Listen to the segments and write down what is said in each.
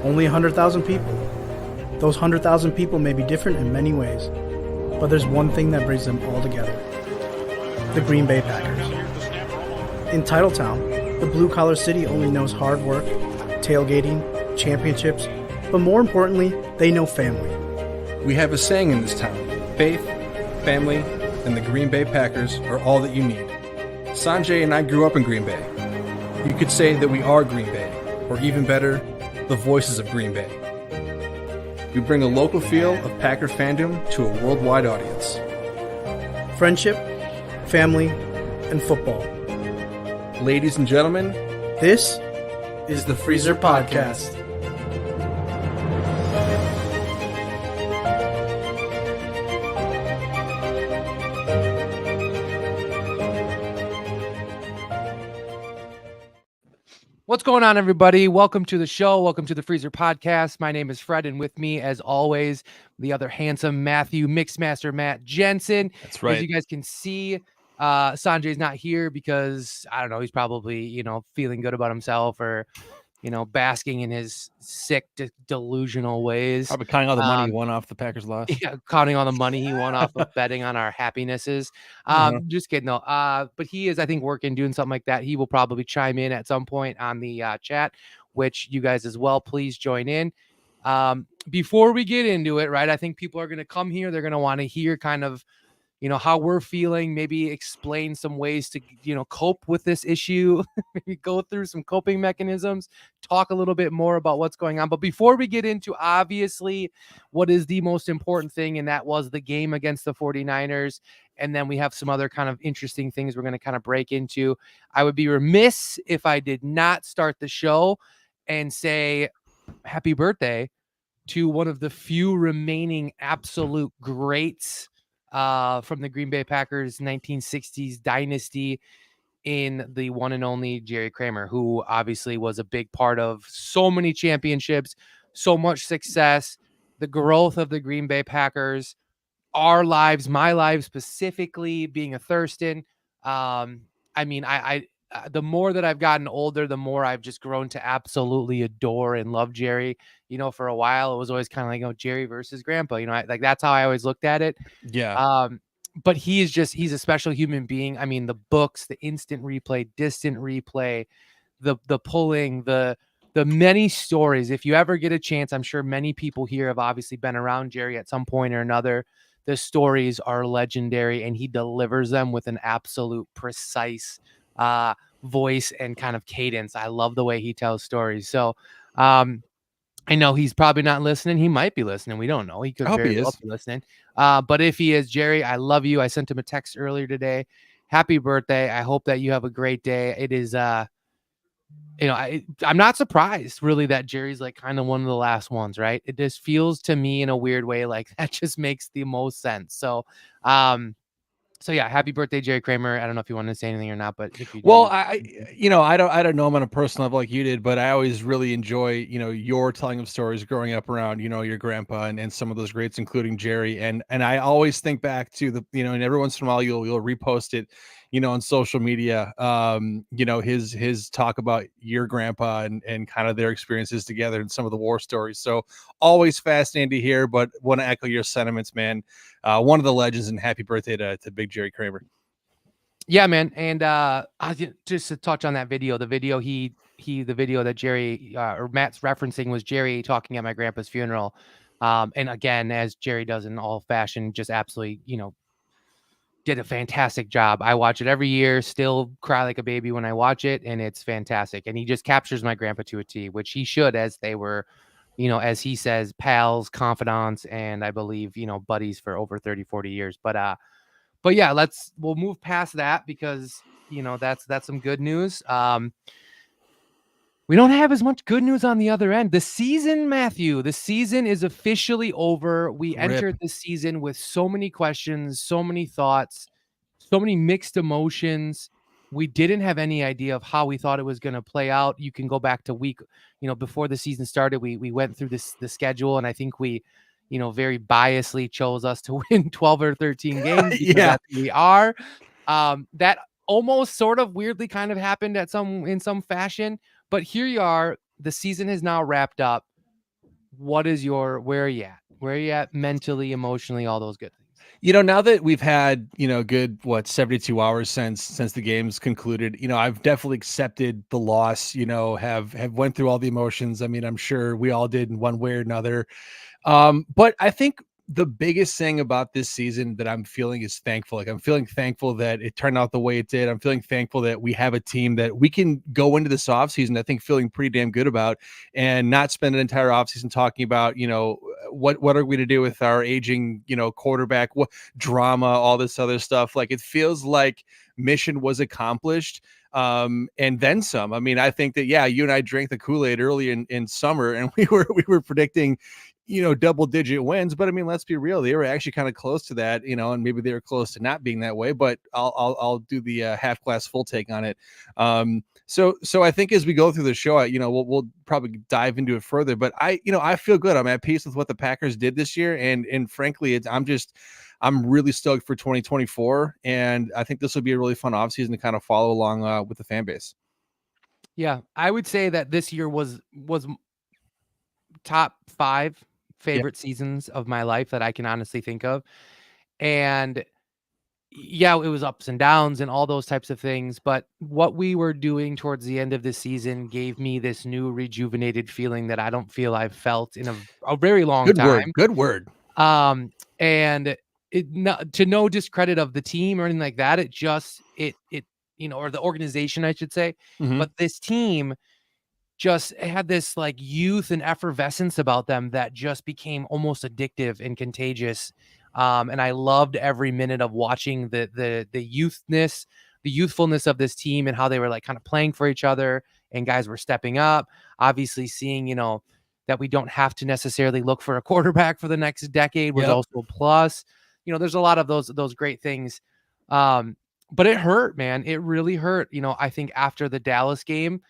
Only 100,000 people. Those 100,000 people may be different in many ways, but there's one thing that brings them all together. The Green Bay Packers. In Titletown, the blue-collar city only knows hard work, tailgating, championships, but more importantly, they know family. We have a saying in this town: faith, family, and the Green Bay Packers are all that you need. Sanjay and I grew up in Green Bay. You could say that we are Green Bay, or even better, the voices of Green Bay. We bring a local feel of Packer fandom to a worldwide audience. Friendship, family, and football. Ladies and gentlemen, This is the Freezer Podcast. What's going on, everybody? Welcome to the show. Welcome to the Freezer Podcast. My name is Fred, and with me, as always, the other handsome Matthew, Mixmaster Matt Jensen. That's right. As you guys can see, Sanjay's not here because, I don't know, he's probably, feeling good about himself or, basking in his sick, delusional ways. Probably counting all the money he won off the Packers loss. Yeah, counting all the money he won off of betting on our happinesses. Just kidding, though. But he is, I think, working, doing something like that. He will probably chime in at some point on the chat, which you guys as well, please join in. Before we get into it, right, I think people are going to come here. They're going to want to hear kind of, how we're feeling, maybe explain some ways to, cope with this issue, maybe go through some coping mechanisms, talk a little bit more about what's going on. But before we get into, obviously, what is the most important thing, and that was the game against the 49ers, and then we have some other kind of interesting things we're going to kind of break into. I would be remiss if I did not start the show and say happy birthday to one of the few remaining absolute greats from the Green Bay Packers 1960s dynasty in the one and only Jerry Kramer, who obviously was a big part of so many championships, so much success, the growth of the Green Bay Packers, our lives, my life specifically, being a Thurston. The more that I've gotten older, the more I've just grown to absolutely adore and love Jerry. For a while, it was always kind of like, Jerry versus Grandpa. That's how I always looked at it. Yeah. But he's a special human being. I mean, the books, the instant replay, distant replay, the pulling, the many stories. If you ever get a chance, I'm sure many people here have obviously been around Jerry at some point or another. The stories are legendary, and he delivers them with an absolute precise voice and kind of cadence. I love the way he tells stories. So I know he's probably not listening. He might be listening. We don't know. He could very well be listening. But if he is, Jerry, I love you. I sent him a text earlier today. Happy birthday. I hope that you have a great day. It is, I'm not surprised really that Jerry's like kind of one of the last ones, right? It just feels to me in a weird way like that just makes the most sense. So, yeah, happy birthday, Jerry Kramer. I don't know if you want to say anything or not, but if you do. Well, I don't know him on a personal level like you did, but I always really enjoy, your telling of stories growing up around, your grandpa and some of those greats, including Jerry. And I always think back to the, and every once in a while you'll repost it, on social media, his talk about your grandpa and kind of their experiences together and some of the war stories. So always fascinating to hear, but want to echo your sentiments, man. One of the legends, and happy birthday to Big Jerry Kramer. Yeah, man. And just to touch on that video, the video that Jerry or Matt's referencing was Jerry talking at my grandpa's funeral. And again, as Jerry does in all fashion, just absolutely, did a fantastic job. I watch it every year, still cry like a baby when I watch it, and it's fantastic. And he just captures my grandpa to a T, which he should, as they were, as he says, pals, confidants, and I believe, buddies for over 30, 40 years. But yeah, we'll move past that because, that's some good news. We don't have as much good news on the other end. The season, Matthew, the season is officially over. We entered the season with so many questions, so many thoughts, so many mixed emotions. We didn't have any idea of how we thought it was going to play out. You can go back to before the season started, we went through the schedule, and I think we, very biasly chose us to win 12 or 13 games. Yeah, we are. That almost sort of weirdly kind of happened in some fashion. But here you are. The season is now wrapped up. where are you at? Where are you at mentally, emotionally, all those good things? Now that we've had, good 72 hours since the game's concluded, I've definitely accepted the loss, have went through all the emotions. I mean, I'm sure we all did in one way or another. But I think the biggest thing about this season that I'm feeling is thankful. Like, I'm feeling thankful that it turned out the way it did. I'm feeling thankful that we have a team that we can go into this offseason, I think, feeling pretty damn good about, and not spend an entire offseason talking about, what are we to do with our aging, quarterback, what drama, all this other stuff. Like, it feels like mission was accomplished, and then some. I mean, I think that, yeah, you and I drank the Kool-Aid early in summer, and we were predicting, double digit wins. But I mean, let's be real, they were actually kind of close to that, and maybe they were close to not being that way. But I'll do the half glass full take on it. So I think as we go through the show, we'll probably dive into it further. But I feel good. I'm at peace with what the Packers did this year, and frankly, I'm really stoked for 2024, and I think this will be a really fun offseason to kind of follow along with the fan base. Yeah, I would say that this year was top 5 favorite seasons of my life that I can honestly think of. And yeah, it was ups and downs and all those types of things, but what we were doing towards the end of the season gave me this new rejuvenated feeling that I don't feel I've felt in a very long time. Good word. And to no discredit of the team or anything like that, it or the organization, I should say, Mhm. but this team just had this like youth and effervescence about them that just became almost addictive and contagious. And I loved every minute of watching the youthfulness of this team and how they were like kind of playing for each other and guys were stepping up. Obviously, seeing that we don't have to necessarily look for a quarterback for the next decade was Yep. also a plus. There's a lot of those great things. But it hurt, man. It really hurt. I think after the Dallas game,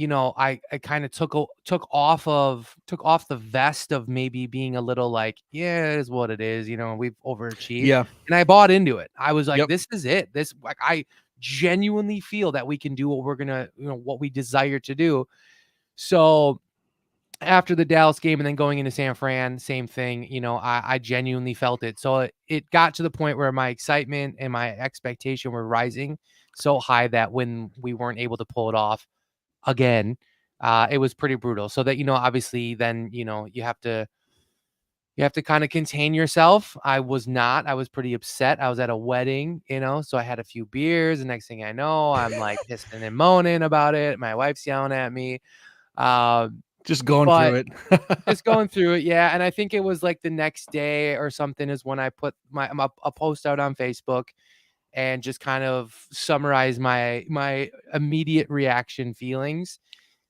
I kind of took off the vest of maybe being a little like, yeah, it is what it is. We've overachieved. Yeah. And I bought into it. I was like, Yep. this is it. This, like, I genuinely feel that we can do what we're gonna, what we desire to do. So after the Dallas game and then going into San Fran, same thing. I genuinely felt it. So it got to the point where my excitement and my expectation were rising so high that when we weren't able to pull it off again, it was pretty brutal. So that, obviously then, you have to kind of contain yourself. I was pretty upset. I was at a wedding, so I had a few beers. The next thing I know, I'm like pissing and moaning about it. My wife's yelling at me. Just going But through it. just going through it. Yeah. And I think it was like the next day or something is when I put a post out on Facebook and just kind of summarize my immediate reaction feelings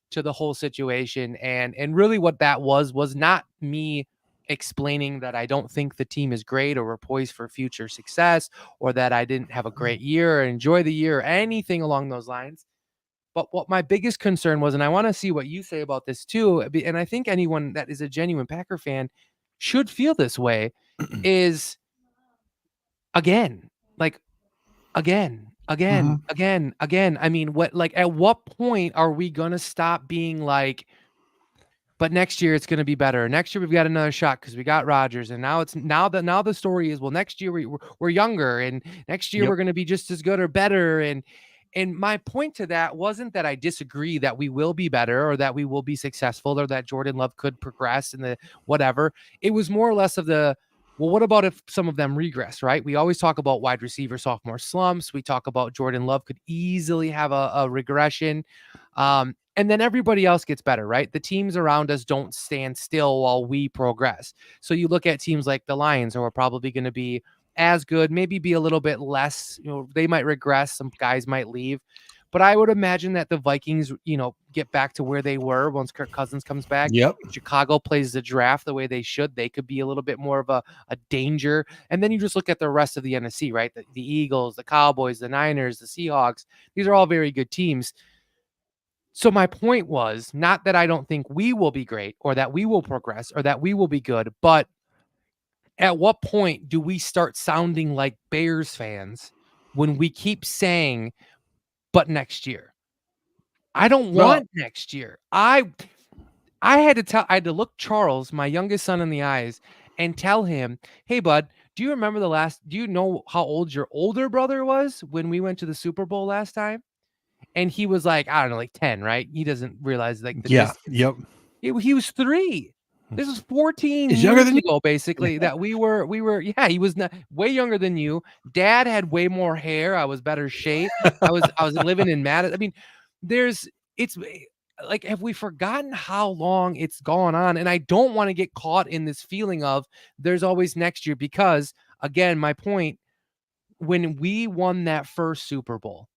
to the whole situation. And really what that was not me explaining that I don't think the team is great or we're poised for future success or that I didn't have a great year or enjoy the year or anything along those lines. But what my biggest concern was, and I want to see what you say about this too, and I think anyone that is a genuine Packer fan should feel this way, is again, like again, Mhm. again. I mean, at what point are we gonna stop being like, but next year it's gonna be better. Next year we've got another shot because we got Rodgers, and now the story is, well, next year we're younger, and next year Yep. we're gonna be just as good or better. And my point to that wasn't that I disagree that we will be better or that we will be successful or that Jordan Love could progress in the whatever. It was more or less of the, well, what about if some of them regress, right? We always talk about wide receiver sophomore slumps. We talk about Jordan Love could easily have a regression. And then everybody else gets better, right? The teams around us don't stand still while we progress. So you look at teams like the Lions, who are probably going to be as good, maybe be a little bit less, they might regress. Some guys might leave. But I would imagine that the Vikings, get back to where they were once Kirk Cousins comes back. Yep. Chicago plays the draft the way they should. They could be a little bit more of a danger. And then you just look at the rest of the NFC, right? The Eagles, the Cowboys, the Niners, the Seahawks. These are all very good teams. So my point was not that I don't think we will be great or that we will progress or that we will be good, but at what point do we start sounding like Bears fans when we keep saying, but next year? I don't Well, want next year. I had to look Charles, my youngest son, in the eyes and tell him, "Hey, bud, do you remember do you know how old your older brother was when we went to the Super Bowl last time?" And he was like, I don't know, like 10, right? He doesn't realize like the Yeah. distance. Yep. He was 3. This was 14 He's younger years than you. ago, basically, that yeah, he was not, way younger than you. Dad had way more hair. I was better shape. I was living in Madison. I mean, there's it's like, have we forgotten how long it's gone on? And I don't want to get caught in this feeling of there's always next year, because again, my point, when we won that first Super Bowl,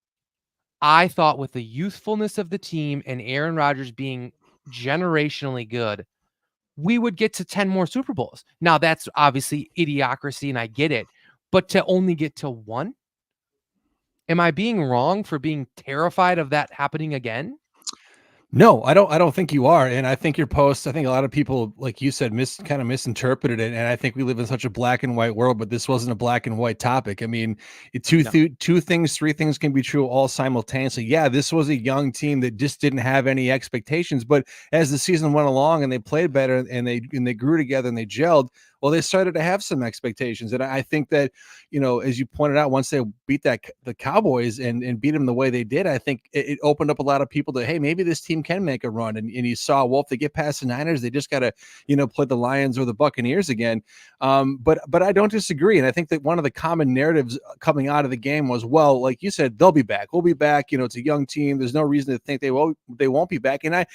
I thought with the youthfulness of the team and Aaron Rodgers being generationally good, we would get to 10 more Super Bowls. Now, that's obviously idiocracy, and I get it, but to only get to 1? Am I being wrong for being terrified of that happening again? No, I don't think you are. And I think your post, I think a lot of people, like you said, kind of misinterpreted it. And I think we live in such a black and white world, but this wasn't a black and white topic. I mean, No. two things, three things can be true all simultaneously. Yeah, this was a young team that just didn't have any expectations. But as the season went along and they played better and they grew together and they gelled, well, they started to have some expectations. And I think that, as you pointed out, once they beat the Cowboys and beat them the way they did, I think it opened up a lot of people to, hey, maybe this team can make a run. And you saw, well, if they get past the Niners, they just got to, play the Lions or the Buccaneers again. But I don't disagree. And I think that one of the common narratives coming out of the game was, well, like you said, they'll be back. We'll be back. It's a young team. There's no reason to think they won't be back. And I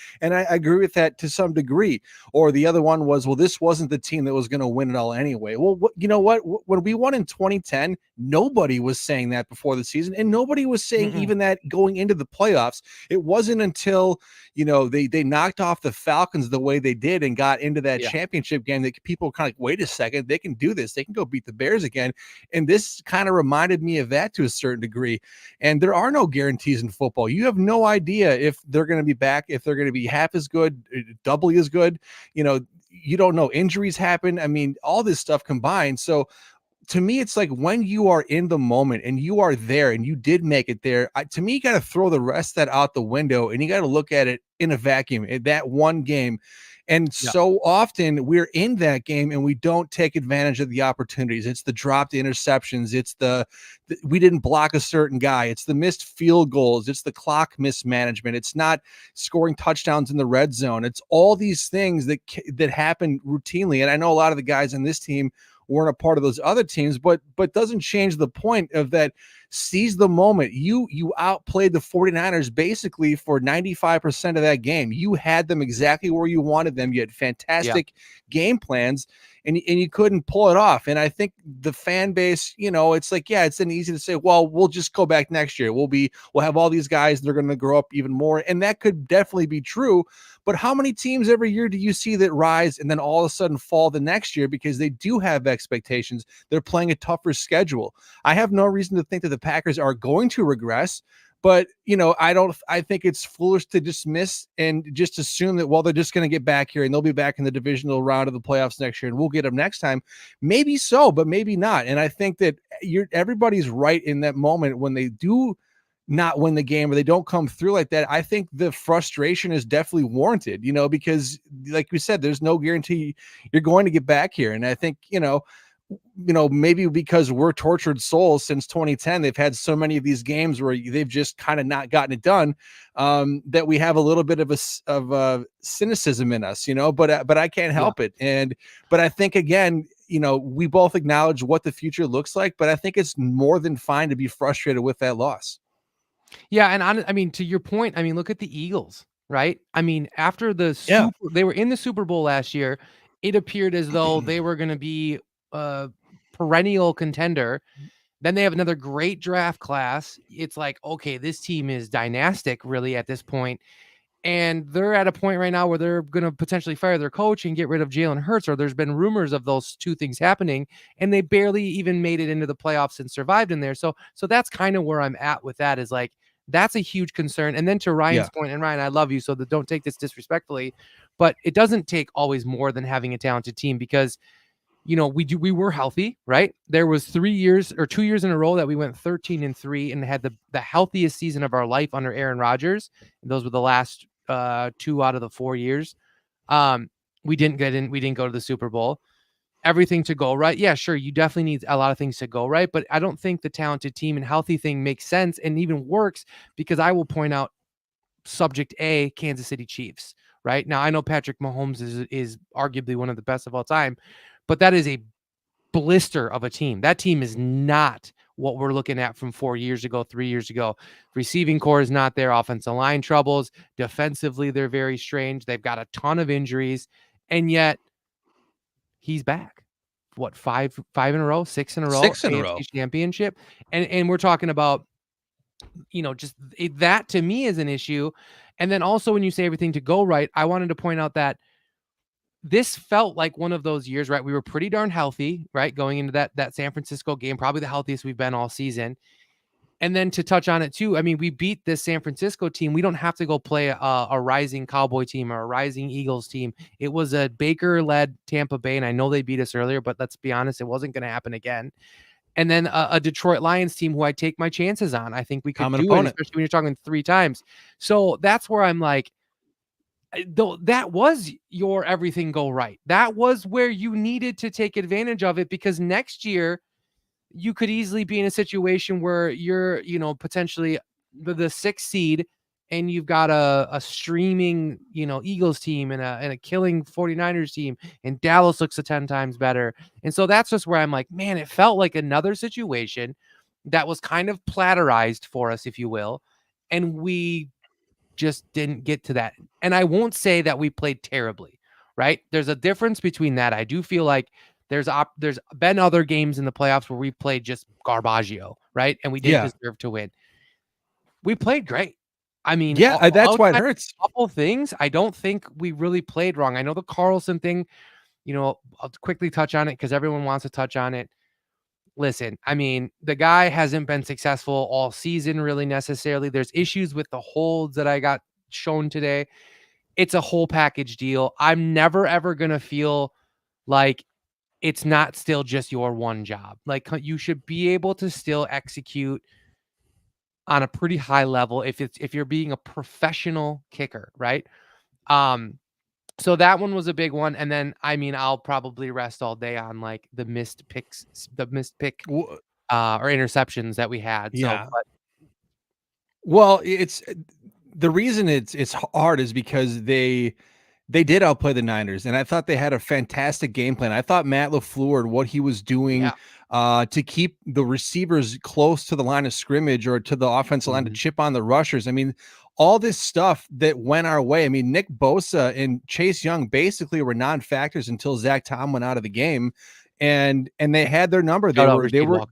agree with that to some degree. Or the other one was, well, this wasn't the team that was going to win it all anyway. Well, you know what? When we won in 2010, nobody was saying that before the season, and nobody was saying even that going into the playoffs. It wasn't until they knocked off the Falcons the way they did and got into that championship game that people were kind of like, wait a second, they can do this. They can go beat the Bears again. And this kind of reminded me of that to a certain degree. And there are no guarantees in football. You have no idea if they're going to be back, if they're going to be half as good, doubly as good. You don't know, injuries happen. I mean, all this stuff combined. So to me, it's like when you are in the moment and you are there and you did make it there, to me, you got to throw the rest of that out the window and you got to look at it in a vacuum, at that one game. And so often we're in that game and we don't take advantage of the opportunities. It's the dropped interceptions. It's we didn't block a certain guy. It's the missed field goals. It's the clock mismanagement. It's not scoring touchdowns in the red zone. It's all these things that happen routinely. And I know a lot of the guys on this team weren't a part of those other teams, but doesn't change the point of that. Seize the moment. You outplayed the 49ers basically for 95% of that game. You had them exactly where you wanted them. You had fantastic game plans, and you couldn't pull it off. And I think the fan base, it's like, it's then easy to say, well, we'll just go back next year. We'll have all these guys, they're going to grow up even more. And that could definitely be true. But how many teams every year do you see that rise and then all of a sudden fall the next year because they do have expectations? They're playing a tougher schedule. I have no reason to think that the Packers are going to regress, but I think it's foolish to dismiss and just assume that, well, they're just going to get back here and they'll be back in the divisional round of the playoffs next year and we'll get them next time. Maybe so, but maybe not. And I think that everybody's right in that moment when they do not win the game or they don't come through like that. I think the frustration is definitely warranted, because like we said, there's no guarantee you're going to get back here. And I think, maybe because we're tortured souls since 2010, they've had so many of these games where they've just kind of not gotten it done, that we have a little bit of a cynicism in us, but I can't help it. But I think, again, we both acknowledge what the future looks like, but I think it's more than fine to be frustrated with that loss. Yeah, and I mean, to your point, I mean, look at the Eagles, right? I mean, after they were in the Super Bowl last year, it appeared as though they were going to be a perennial contender. Then they have another great draft class. It's like, okay, this team is dynastic really at this point. And they're at a point right now where they're going to potentially fire their coach and get rid of Jalen Hurts, or there's been rumors of those two things happening, and they barely even made it into the playoffs and survived in there. So that's kind of where I'm at with that, is like, that's a huge concern. And then to Ryan's point, and Ryan, I love you, so don't take this disrespectfully, but it doesn't take always more than having a talented team, because we were healthy, right? There was 2 years in a row that we went 13-3 and had the healthiest season of our life under Aaron Rodgers. And those were the last 2 out of the 4 years. We didn't get in. We didn't go to the Super Bowl. Everything to go right. Yeah, sure. You definitely need a lot of things to go right, but I don't think the talented team and healthy thing makes sense and even works, because I will point out subject A, Kansas City Chiefs, right? Now, I know Patrick Mahomes is arguably one of the best of all time, but that is a blister of a team. That team is not what we're looking at from 4 years ago, 3 years ago. Receiving core is not there. Offensive line troubles. Defensively, they're very strange. They've got a ton of injuries, and yet he's back. What, five in a row, 6 in a row, 6 in a row. AFC Championship, and we're talking about, just that to me is an issue. And then also, when you say everything to go right, I wanted to point out that this felt like one of those years, right? We were pretty darn healthy, right? Going into that San Francisco game, probably the healthiest we've been all season. And then to touch on it too, I mean, we beat this San Francisco team. We don't have to go play a rising Cowboy team or a rising Eagles team. It was a Baker-led Tampa Bay, and I know they beat us earlier, but let's be honest, it wasn't going to happen again. And then a Detroit Lions team who I take my chances on. I think we could Common do opponent. it, especially when you're talking 3 times. So that's where I'm like, though, that was your everything go right. That was where you needed to take advantage of it, because next year you could easily be in a situation where you're, potentially the 6th seed, and you've got a streaming, Eagles team and a killing 49ers team, and Dallas looks 10 times better. And so that's just where I'm like, man, it felt like another situation that was kind of platterized for us, if you will. And we just didn't get to that. And I won't say that we played terribly, right? There's a difference between that. I do feel like there's been other games in the playoffs where we played just garbaggio, right? And we didn't deserve to win. We played great. I mean, that's why it hurts. A couple things, I don't think we really played wrong. I know the Carlson thing, I'll quickly touch on it because everyone wants to touch on it. Listen, I mean, the guy hasn't been successful all season, really, necessarily. There's issues with the holds that I got shown today. It's a whole package deal. I'm never, ever going to feel like it's not still just your one job. Like, you should be able to still execute on a pretty high level if you're being a professional kicker, right? So that one was a big one. And then, I mean, I'll probably rest all day on like the missed pick or interceptions that we had. Yeah. So, Well, it's the reason it's hard is because they did outplay the Niners, and I thought they had a fantastic game plan. I thought Matt LaFleur and what he was doing to keep the receivers close to the line of scrimmage or to the offensive line to chip on the rushers. I mean, all this stuff that went our way. I mean, Nick Bosa and Chase Young basically were non-factors until Zach Tom went out of the game, and they had their number. They were.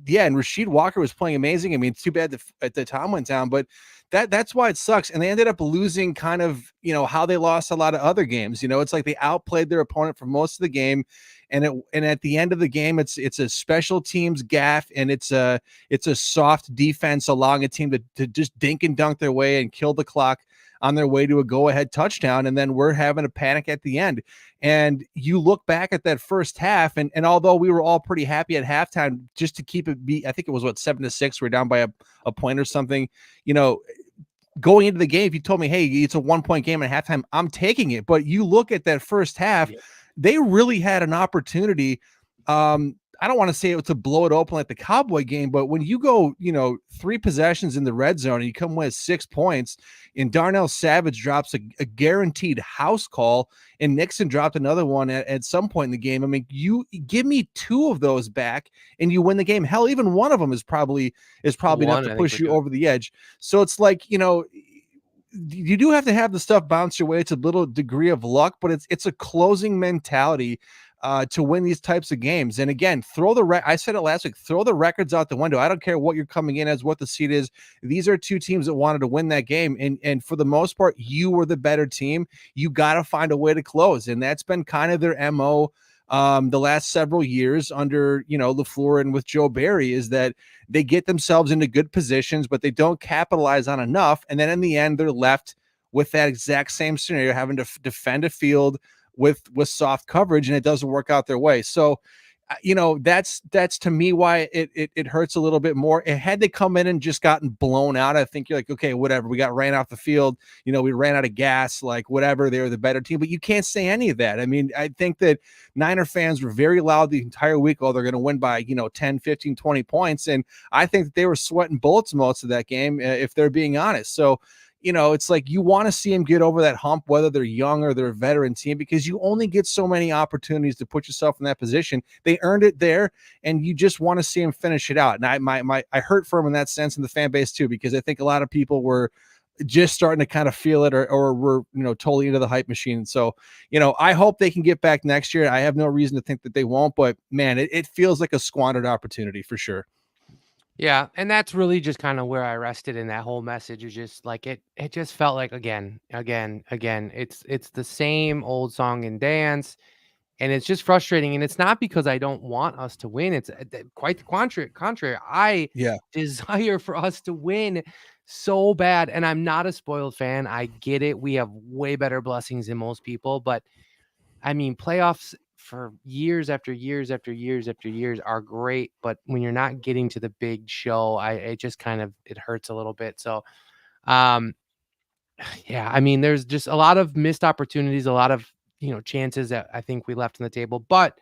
Yeah, and Rasheed Walker was playing amazing. I mean, it's too bad the Tom went down, but that's why it sucks. And they ended up losing kind of, how they lost a lot of other games. It's like they outplayed their opponent for most of the game. And at the end of the game, it's a special teams gaffe, and it's a soft defense allowing a team to just dink and dunk their way and kill the clock on their way to a go-ahead touchdown, and then we're having a panic at the end. And you look back at that first half, and although we were all pretty happy at halftime, just to keep it I think it was 7-6, we're down by a point or something. Going into the game, if you told me, hey, it's a 1-point game at halftime, I'm taking it. But you look at that first half, they really had an opportunity. I don't want to say it to blow it open like the Cowboy game, but when you go, 3 possessions in the red zone and you come with 6 points, and Darnell Savage drops a guaranteed house call, and Nixon dropped another one at some point in the game. I mean, you give me 2 of those back and you win the game. Hell, even one of them is probably enough to push you over the edge. So it's like, you do have to have the stuff bounce your way. It's a little degree of luck, but it's a closing mentality to win these types of games. And again, I said it last week, throw the records out the window. I don't care what you're coming in as, what the seed is. These are 2 teams that wanted to win that game. And for the most part, you were the better team. You got to find a way to close. And that's been kind of their MO the last several years under, LaFleur and with Joe Barry, is that they get themselves into good positions, but they don't capitalize on enough. And then in the end, they're left with that exact same scenario, having to defend a field with soft coverage, and it doesn't work out their way. So that's to me why it hurts a little bit more. It had they come in and just gotten blown out, I think you're like, okay, whatever. We got ran off the field. We ran out of gas, like whatever. They were the better team, but you can't say any of that. I mean, I think that Niner fans were very loud the entire week. Oh, they're going to win by, 10, 15, 20 points. And I think that they were sweating bullets most of that game, if they're being honest. So, it's like you want to see them get over that hump, whether they're young or they're a veteran team, because you only get so many opportunities to put yourself in that position. They earned it there, and you just want to see them finish it out. And I hurt for them in that sense, in the fan base too, because I think a lot of people were just starting to kind of feel it, or were, totally into the hype machine. So, I hope they can get back next year. I have no reason to think that they won't, but man, it feels like a squandered opportunity for sure. Yeah, and that's really just kind of where I rested in that whole message. Is just like it just felt like again. It's the same old song and dance, and it's just frustrating. And it's not because I don't want us to win. It's quite the contrary. I Yeah. desire for us to win so bad, and I'm not a spoiled fan. I get it. We have way better blessings than most people, but I mean, playoffs for years after years after years after years are great, but when you're not getting to the big show, it just kind of it hurts a little bit. So, um, yeah, I mean, there's just a lot of missed opportunities, a lot of chances that I think we left on the table. But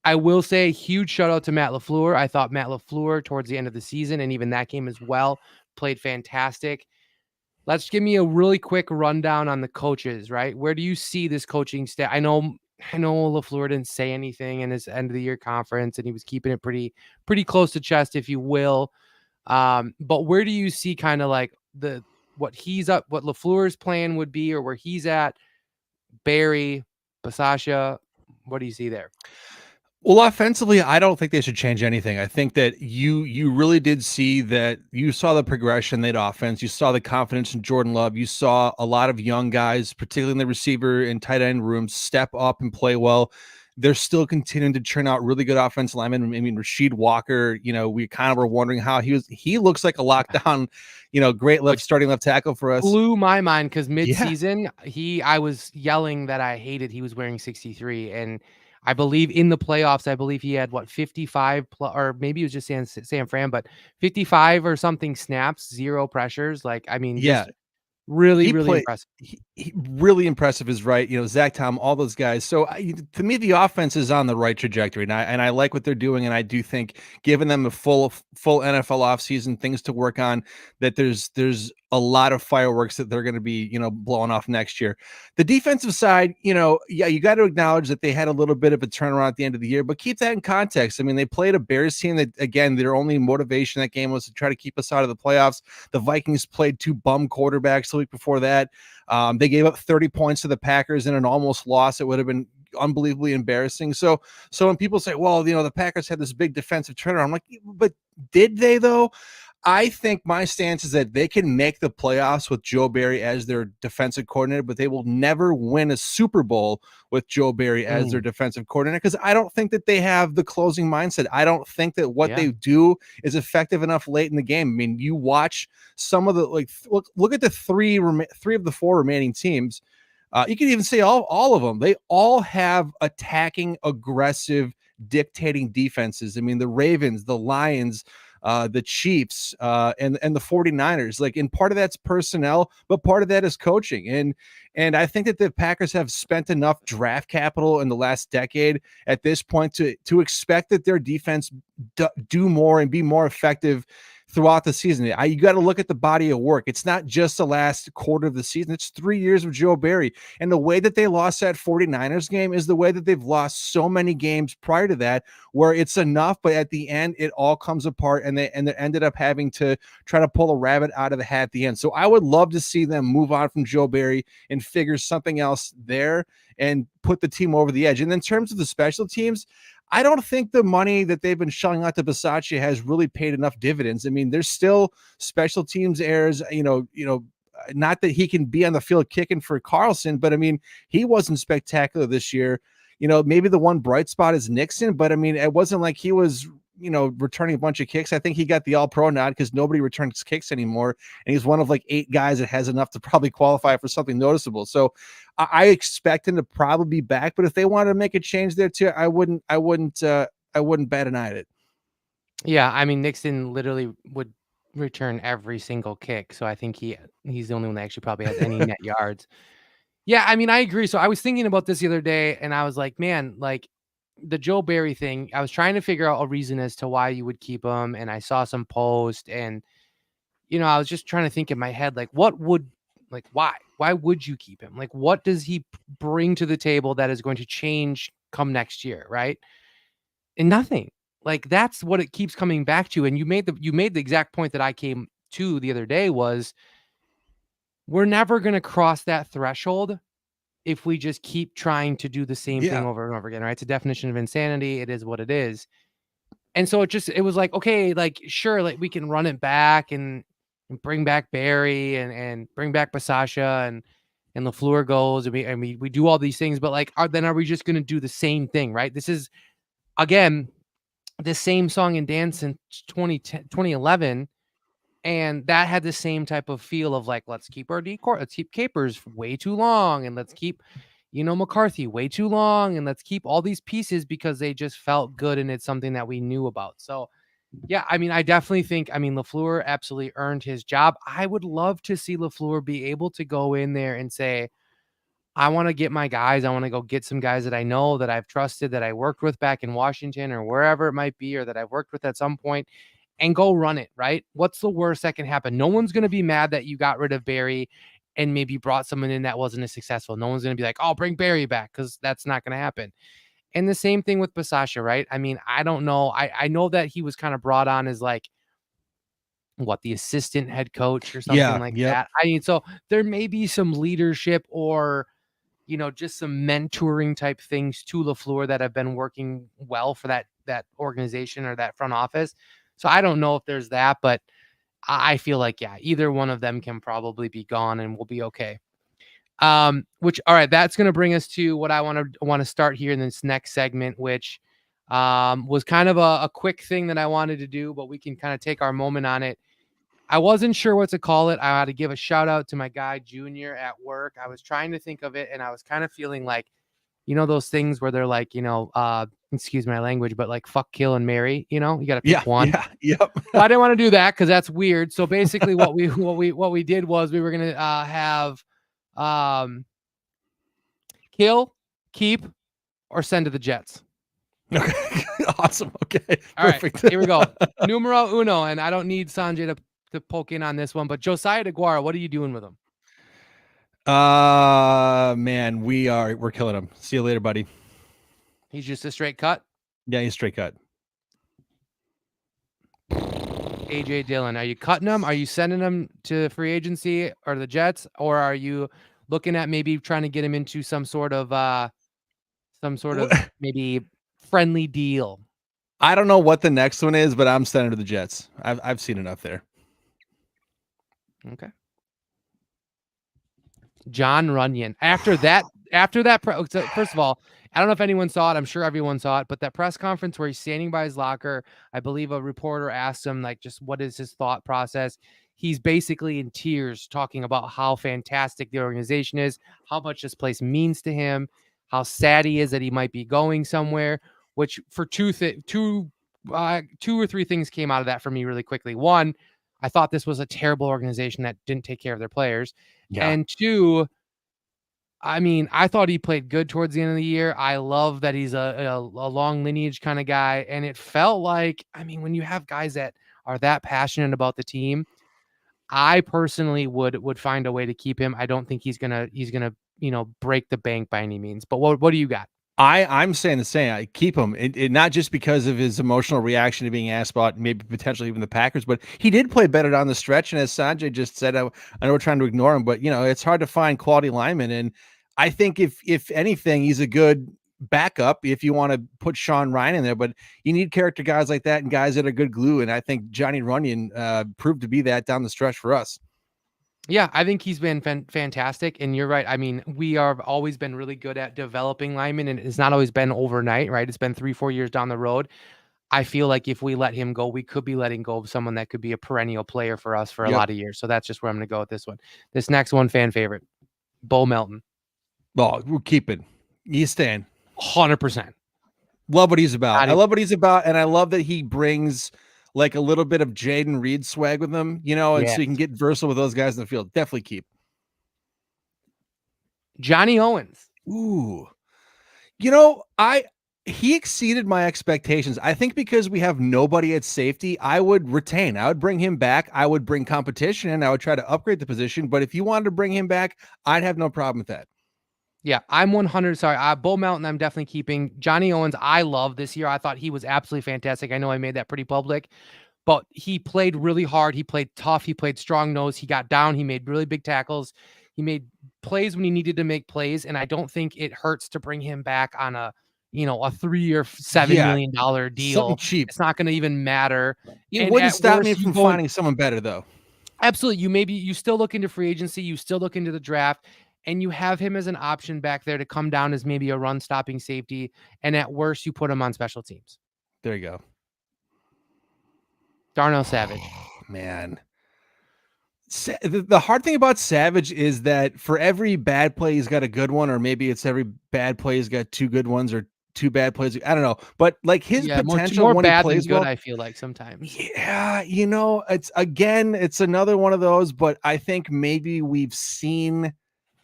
I will say a huge shout out to Matt LaFleur. I thought Matt LaFleur towards the end of the season and even that game as well played fantastic. Let's give me a really quick rundown on the coaches, right? Where do you see this coaching staff? I know LaFleur didn't say anything in his end of the year conference, and he was keeping it pretty close to chest, if you will. But where do you see kind of like what LaFleur's plan would be, or where he's at? Barry, Basasha, what do you see there? Well, offensively, I don't think they should change anything. I think that you really did see that. You saw the progression in that offense. You saw the confidence in Jordan Love. You saw a lot of young guys, particularly in the receiver and tight end rooms, step up and play well. They're still continuing to churn out really good offensive linemen. I mean, Rasheed Walker, we kind of were wondering how he looks like a lockdown, great starting left tackle for us. Blew my mind because midseason, I was yelling that I hated he was wearing 63. And I believe in the playoffs, he had 55 or maybe it was just San Fran, but 55 or something snaps, 0 pressures. Like, I mean, Yeah. just really impressive. He really impressive is right. Zach Tom, all those guys. So to me, the offense is on the right trajectory, and I like what they're doing. And I do think, giving them a full NFL offseason, things to work on, that there's a lot of fireworks that they're going to be, blowing off next year. The defensive side, you got to acknowledge that they had a little bit of a turnaround at the end of the year, but keep that in context. I mean, they played a Bears team that, again, their only motivation that game was to try to keep us out of the playoffs. The Vikings played 2 bum quarterbacks the week before that. They gave up 30 points to the Packers in an almost loss. It would have been unbelievably embarrassing. So when people say, well, the Packers had this big defensive turnaround, I'm like, but did they though? I think my stance is that they can make the playoffs with Joe Barry as their defensive coordinator, but they will never win a Super Bowl with Joe Barry as their defensive coordinator, because I don't think that they have the closing mindset. I don't think that what they do is effective enough late in the game. I mean, you watch some of the look at the three of the 4 remaining teams. You can even say all of them. They all have attacking, aggressive, dictating defenses. I mean, the Ravens, the Lions, the Chiefs, and the 49ers, and part of that's personnel, but part of that is coaching. And I think that the Packers have spent enough draft capital in the last decade at this point to expect that their defense do more and be more effective throughout the season. You got to look at the body of work. It's not just the last quarter of the season. It's 3 years of Joe Barry. And the way that they lost that 49ers game is the way that they've lost so many games prior to that, where it's enough, but at the end, it all comes apart, and they ended up having to try to pull a rabbit out of the hat at the end. So I would love to see them move on from Joe Barry and figure something else there and put the team over the edge. And in terms of the special teams, I don't think the money that they've been shelling out to Basaccia has really paid enough dividends. I mean, there's still special teams errors, not that he can be on the field kicking for Carlson, but I mean, he wasn't spectacular this year. Maybe the one bright spot is Nixon, but I mean, it wasn't like he was, returning a bunch of kicks. I think he got the All-Pro nod because nobody returns kicks anymore. And he's one of 8 guys that has enough to probably qualify for something noticeable. So I expect him to probably be back, but if they wanted to make a change there too, I wouldn't I wouldn't bat an eye at it. Yeah, I mean Nixon literally would return every single kick, so I think he's the only one that actually probably has any net yards. Yeah, I mean, I agree. So I was thinking about this the other day, and I was like, man, like the Joe Barry thing. I was trying to figure out a reason as to why you would keep him, and I saw some post, and I was just trying to think in my head, like, why? Why would you keep him? Like, what does he bring to the table that is going to change come next year, right? And nothing. Like that's what it keeps coming back to. And you made the exact point that I came to the other day was we're never going to cross that threshold if we just keep trying to do the same thing Yeah. over and over again, right? It's a definition of insanity. It is what it is. And so it was like, okay, like sure, like we can run it back and bring back Barry and bring back Basasha and LaFleur goes and we do all these things, but like are we just gonna do the same thing, right? This is again the same song and dance since 2010, 2011. And that had the same type of feel of like, let's keep our decor, let's keep Capers way too long, and let's keep, McCarthy way too long, and let's keep all these pieces because they just felt good and it's something that we knew about. So, yeah, I mean, I definitely think, LaFleur absolutely earned his job. I would love to see LaFleur be able to go in there and say, I want to get my guys. I want to go get some guys that I know that I've trusted, that I worked with back in Washington or wherever it might be, or that I've worked with at some point and go run it, right? What's the worst that can happen? No one's going to be mad that you got rid of Barry and maybe brought someone in that wasn't as successful. No one's going to be like, oh, bring Barry back, because that's not going to happen. And the same thing with Basasha, right? I mean, I don't know. I know that he was kind of brought on as like, the assistant head coach or something like that. I mean, so there may be some leadership or, just some mentoring type things to LaFleur that have been working well for that organization or that front office. So I don't know if there's that, but I feel like, yeah, either one of them can probably be gone and we'll be okay. All right, that's going to bring us to what I want to start here in this next segment, which was kind of a quick thing that I wanted to do, but we can kind of take our moment on it. I wasn't sure what to call it. I had to give a shout out to my guy Junior at work. I was trying to think of it, and I was kind of feeling like, those things where they're like, excuse my language, but like fuck, kill, and marry. You got to pick one. Yeah. Yep. Well, I didn't want to do that because that's weird. So basically, what we did was we were gonna have kill, keep, or send to the Jets. Okay. Awesome. Okay. All Perfect. right, here we go. Numero uno, and I don't need Sanjay to poke in on this one, but Josiah DeGuara, what are you doing with him? Man, we're killing him. See you later, buddy. He's just a straight cut. Yeah, he's straight cut. AJ Dillon, are you cutting him? Are you sending him to free agency or the Jets, or are you looking at maybe trying to get him into some sort of maybe friendly deal? I don't know what the next one is, but I'm sending to the Jets. I've seen enough there. Okay. John Runyon. After that, first of all, I don't know if anyone saw it. I'm sure everyone saw it, but that press conference where he's standing by his locker, I believe a reporter asked him, like, just what is his thought process? He's basically in tears talking about how fantastic the organization is, how much this place means to him, how sad he is that he might be going somewhere, which for two or three things came out of that for me really quickly. One, I thought this was a terrible organization that didn't take care of their players. Yeah. And two, I mean, I thought he played good towards the end of the year. I love that he's a long lineage kind of guy. And it felt like, I mean, when you have guys that are that passionate about the team, I personally would find a way to keep him. I don't think he's gonna break the bank by any means. But what do you got? I'm saying the same. I keep him, not just because of his emotional reaction to being asked about maybe potentially even the Packers, but he did play better down the stretch. And as Sanjay just said, I know we're trying to ignore him, but it's hard to find quality linemen. And I think if anything, he's a good backup if you want to put Sean Ryan in there. But you need character guys like that and guys that are good glue. And I think Johnny Runyon proved to be that down the stretch for us. Yeah, I think he's been fantastic. And you're right. I mean, we have always been really good at developing linemen, and it's not always been overnight, right? It's been 3-4 years down the road. I feel like if we let him go, we could be letting go of someone that could be a perennial player for us for a lot of years. So that's just where I'm going to go with this one. This next one, fan favorite, Bo Melton. Oh, we'll keep it. He's staying. 100%. Love what he's about. Not I love what he's about, and I love that he brings like a little bit of Jaden Reed swag with him, you know, and Yes. so you can get versatile with those guys in the field. Definitely keep. Johnny Owens. Ooh. You know, he exceeded my expectations. I think because we have nobody at safety, I would retain. I would bring him back. I would bring competition and I would try to upgrade the position. But if you wanted to bring him back, I'd have no problem with that. Yeah, I'm 100. Sorry, Bull Mountain, I'm definitely keeping. Johnny Owens, I love this year. I thought he was absolutely fantastic. I know I made that pretty public, but he played really hard. He played tough. He played strong nose. He got down. He made really big tackles. He made plays when he needed to make plays. And I don't think it hurts to bring him back on a 3 or $7 million Something deal. cheap. It's not going to even matter. It And wouldn't at stop worst, me you from go and- finding someone better, though. Absolutely. You still look into free agency. You still look into the draft. And you have him as an option back there to come down as maybe a run-stopping safety. And at worst, you put him on special teams. There you go. Darnell Savage. Man. The hard thing about Savage is that for every bad play, he's got a good one, or maybe it's every bad play, he's got two good ones, or two bad plays. I don't know. But like his potential more when he bad plays than good, well, I feel like sometimes. yeah, you know, it's another one of those, but I think maybe we've seen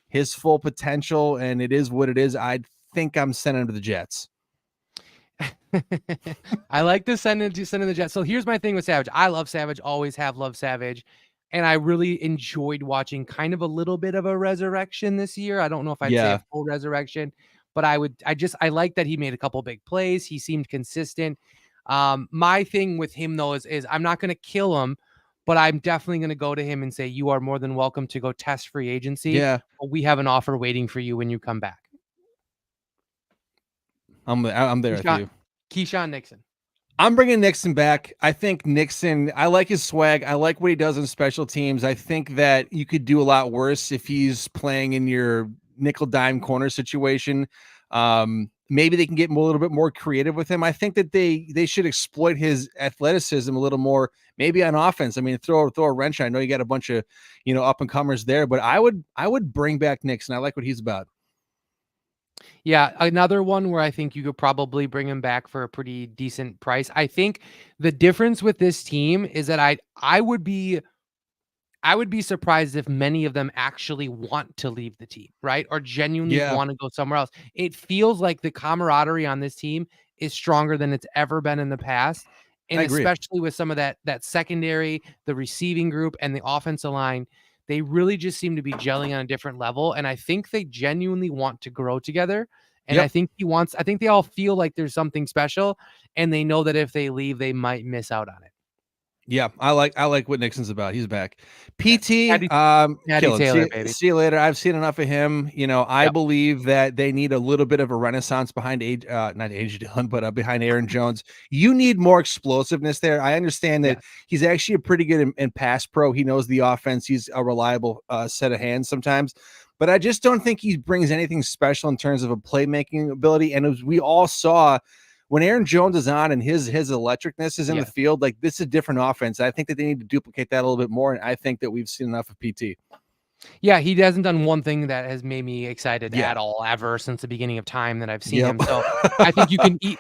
his full potential and it is what it is. I think I'm sending him to the Jets. I like to send in the Jets. So here's my thing with Savage. I love Savage, always have loved Savage. And I really enjoyed watching kind of a little bit of a resurrection this year. I don't know if I'd say a full resurrection, but I like that he made a couple big plays. He seemed consistent. My thing with him though is I'm not going to kill him, but I'm definitely going to go to him and say, you are more than welcome to go test free agency. Yeah. But we have an offer waiting for you when you come back. I'm there with you. Keyshawn Nixon. I'm bringing Nixon back. I think Nixon, I like his swag. I like what he does on special teams. I think that you could do a lot worse if he's playing in your nickel dime corner situation. Maybe they can get a little bit more creative with him. I think that they should exploit his athleticism a little more, maybe on offense. I mean, throw a wrench. I know you got a bunch of, up and comers there, but I would bring back Nixon. I like what he's about. Yeah, another one where I think you could probably bring him back for a pretty decent price. I think the difference with this team is that I would be surprised if many of them actually want to leave the team, right? Or genuinely want to go somewhere else. It feels like the camaraderie on this team is stronger than it's ever been in the past. And especially with some of that secondary, the receiving group, and the offensive line, they really just seem to be gelling on a different level. And I think they genuinely want to grow together. And I think they all feel like there's something special. And they know that if they leave, they might miss out on it. Yeah, I like what Nixon's about. He's back. PT, Patty Taylor, baby. See you later. I've seen enough of him. I believe that they need a little bit of a renaissance behind not AJ Dillon, but behind Aaron Jones. You need more explosiveness there. I understand that he's actually a pretty good in pass pro. He knows the offense. He's a reliable set of hands sometimes, but I just don't think he brings anything special in terms of a playmaking ability. And as we all saw, when Aaron Jones is on and his electricness is in the field, like this is a different offense. I think that they need to duplicate that a little bit more. And I think that we've seen enough of PT. Yeah, he hasn't done one thing that has made me excited at all ever since the beginning of time that I've seen him. So I think you can eat,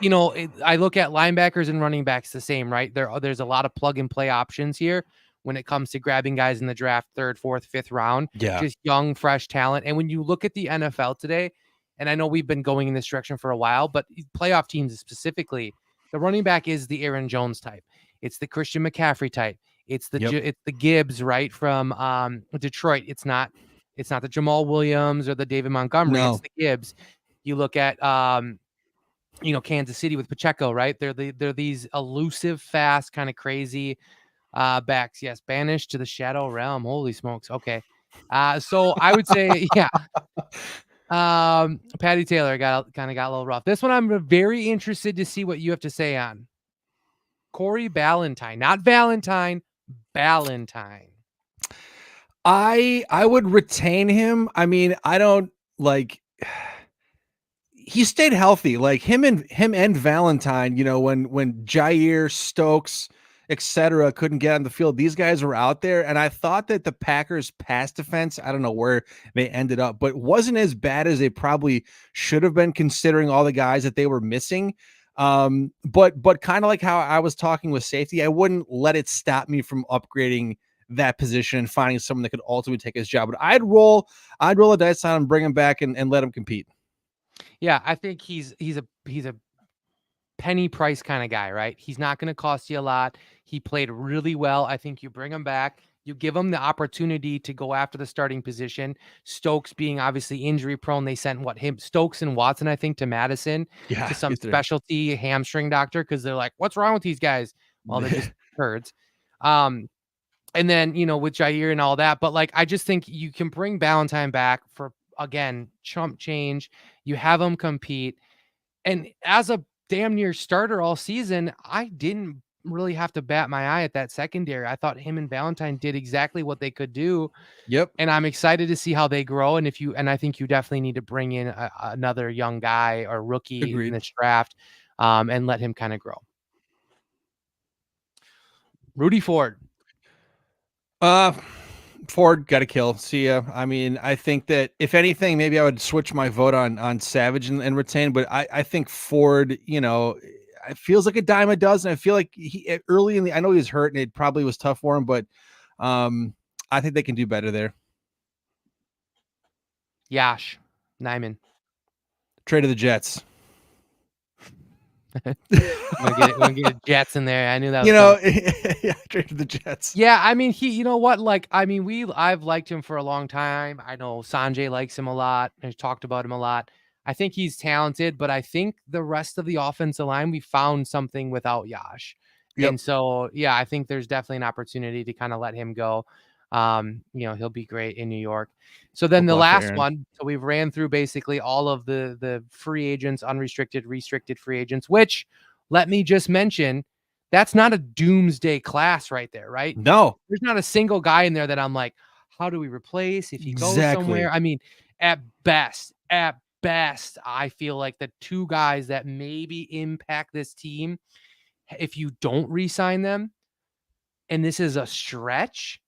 I look at linebackers and running backs the same, right? There's a lot of plug and play options here when it comes to grabbing guys in the draft, 3rd, 4th, 5th round, just young, fresh talent. And when you look at the NFL today, and I know we've been going in this direction for a while, but playoff teams specifically, the running back is the Aaron Jones type. It's the Christian McCaffrey type. It's the Gibbs, right, from Detroit. It's not the Jamal Williams or the David Montgomery. No. It's the Gibbs. You look at Kansas City with Pacheco, right? They're these elusive, fast, kind of crazy backs. Yes, banished to the shadow realm. Holy smokes. Okay. So I would say, Patty Taylor got a little rough. This one I'm very interested to see what you have to say on. Corey Ballantyne, not Valentine, Ballantyne. I would retain him. I mean, I don't like. He stayed healthy, like him and Valentine. When Jair, Stokes, etc. couldn't get on the field, these guys were out there, and I thought that the Packers pass defense, I don't know where they ended up, but wasn't as bad as they probably should have been considering all the guys that they were missing. But kind of like how I was talking with safety, I wouldn't let it stop me from upgrading that position and finding someone that could ultimately take his job. But I'd roll a dice on him, bring him back, and let him compete. Yeah, I think he's a penny price kind of guy, right? He's not going to cost you a lot. He played really well. I think you bring him back. You give him the opportunity to go after the starting position. Stokes being obviously injury prone. They sent Stokes and Watson, I think, to Madison Yeah, to some he's there. specialty hamstring doctor because they're like, what's wrong with these guys? Well, they're just turds. And then, with Jair and all that. But like, I just think you can bring Ballantyne back for, again, chump change. You have him compete. And as a damn near starter all season, I didn't really have to bat my eye at that secondary. I thought him and Ballantyne did exactly what they could do. Yep. And I'm excited to see how they grow. And I think you definitely need to bring in another young guy or rookie Agreed. in this draft, and let him kind of grow. Rudy Ford. Ford got to kill. See ya. I mean, I think that if anything, maybe I would switch my vote on Savage and retain. But I think Ford, it feels like a dime a dozen. I feel like he early in the. I know he was hurt and it probably was tough for him, but I think they can do better there. Yash Nyman. Trade to the Jets. I'm gonna get Jets in there. I knew that was yeah, trade to the Jets. Yeah, I mean, you know what? Like, I mean, I've liked him for a long time. I know Sanjay likes him a lot. I've talked about him a lot. I think he's talented, but I think the rest of the offensive line, we found something without Yash. Yep. And so, yeah, I think there's definitely an opportunity to kind of let him go. He'll be great in New York. So then the last one, so we've ran through basically all of the free agents, unrestricted, restricted free agents, which let me just mention, that's not a doomsday class right there, right? No. There's not a single guy in there that I'm like, how do we replace if he goes somewhere? I mean, at best, I feel like the two guys that maybe impact this team, if you don't re-sign them, and this is a stretch,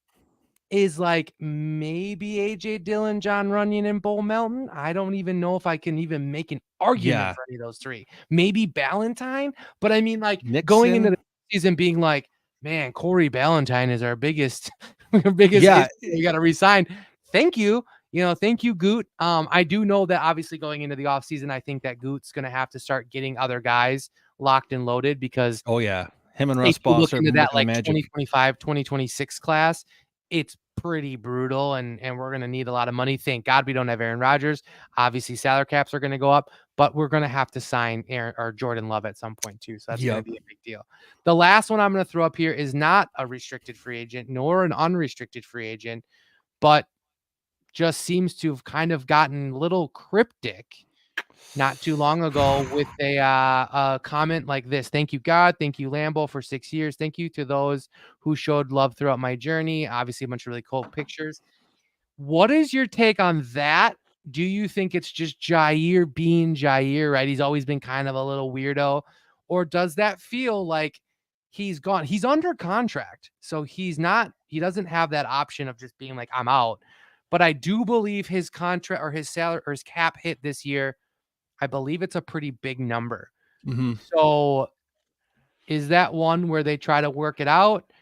is like maybe AJ Dillon, John Runyon, and Bo Melton. I don't even know if I can even make an argument for any of those three. Maybe Ballantyne, but I mean, like Nixon. Going into the season being like, man, Corey Ballantyne is our biggest, we got to resign. Thank you. Thank you, Goot. I do know that obviously going into the offseason, I think that Goot's going to have to start getting other guys locked and loaded because him and Russ Ball look into that like 2025, 2026 class. It's pretty brutal, and we're going to need a lot of money. Thank God we don't have Aaron Rodgers. Obviously, salary caps are going to go up, but we're going to have to sign Aaron or Jordan Love at some point too. So that's going to be a big deal. The last one I'm going to throw up here is not a restricted free agent nor an unrestricted free agent, but just seems to have kind of gotten a little cryptic not too long ago with a comment like this. Thank you, God. Thank you, Lambo, for 6 years. Thank you to those who showed love throughout my journey. Obviously, a bunch of really cool pictures. What is your take on that? Do you think it's just Jair being Jair, right? He's always been kind of a little weirdo. Or does that feel like he's gone? He's under contract. So he doesn't have that option of just being like, I'm out. But I do believe his contract or his salary or his cap hit this year, I believe it's a pretty big number. Mm-hmm. So is that one where they try to work it out?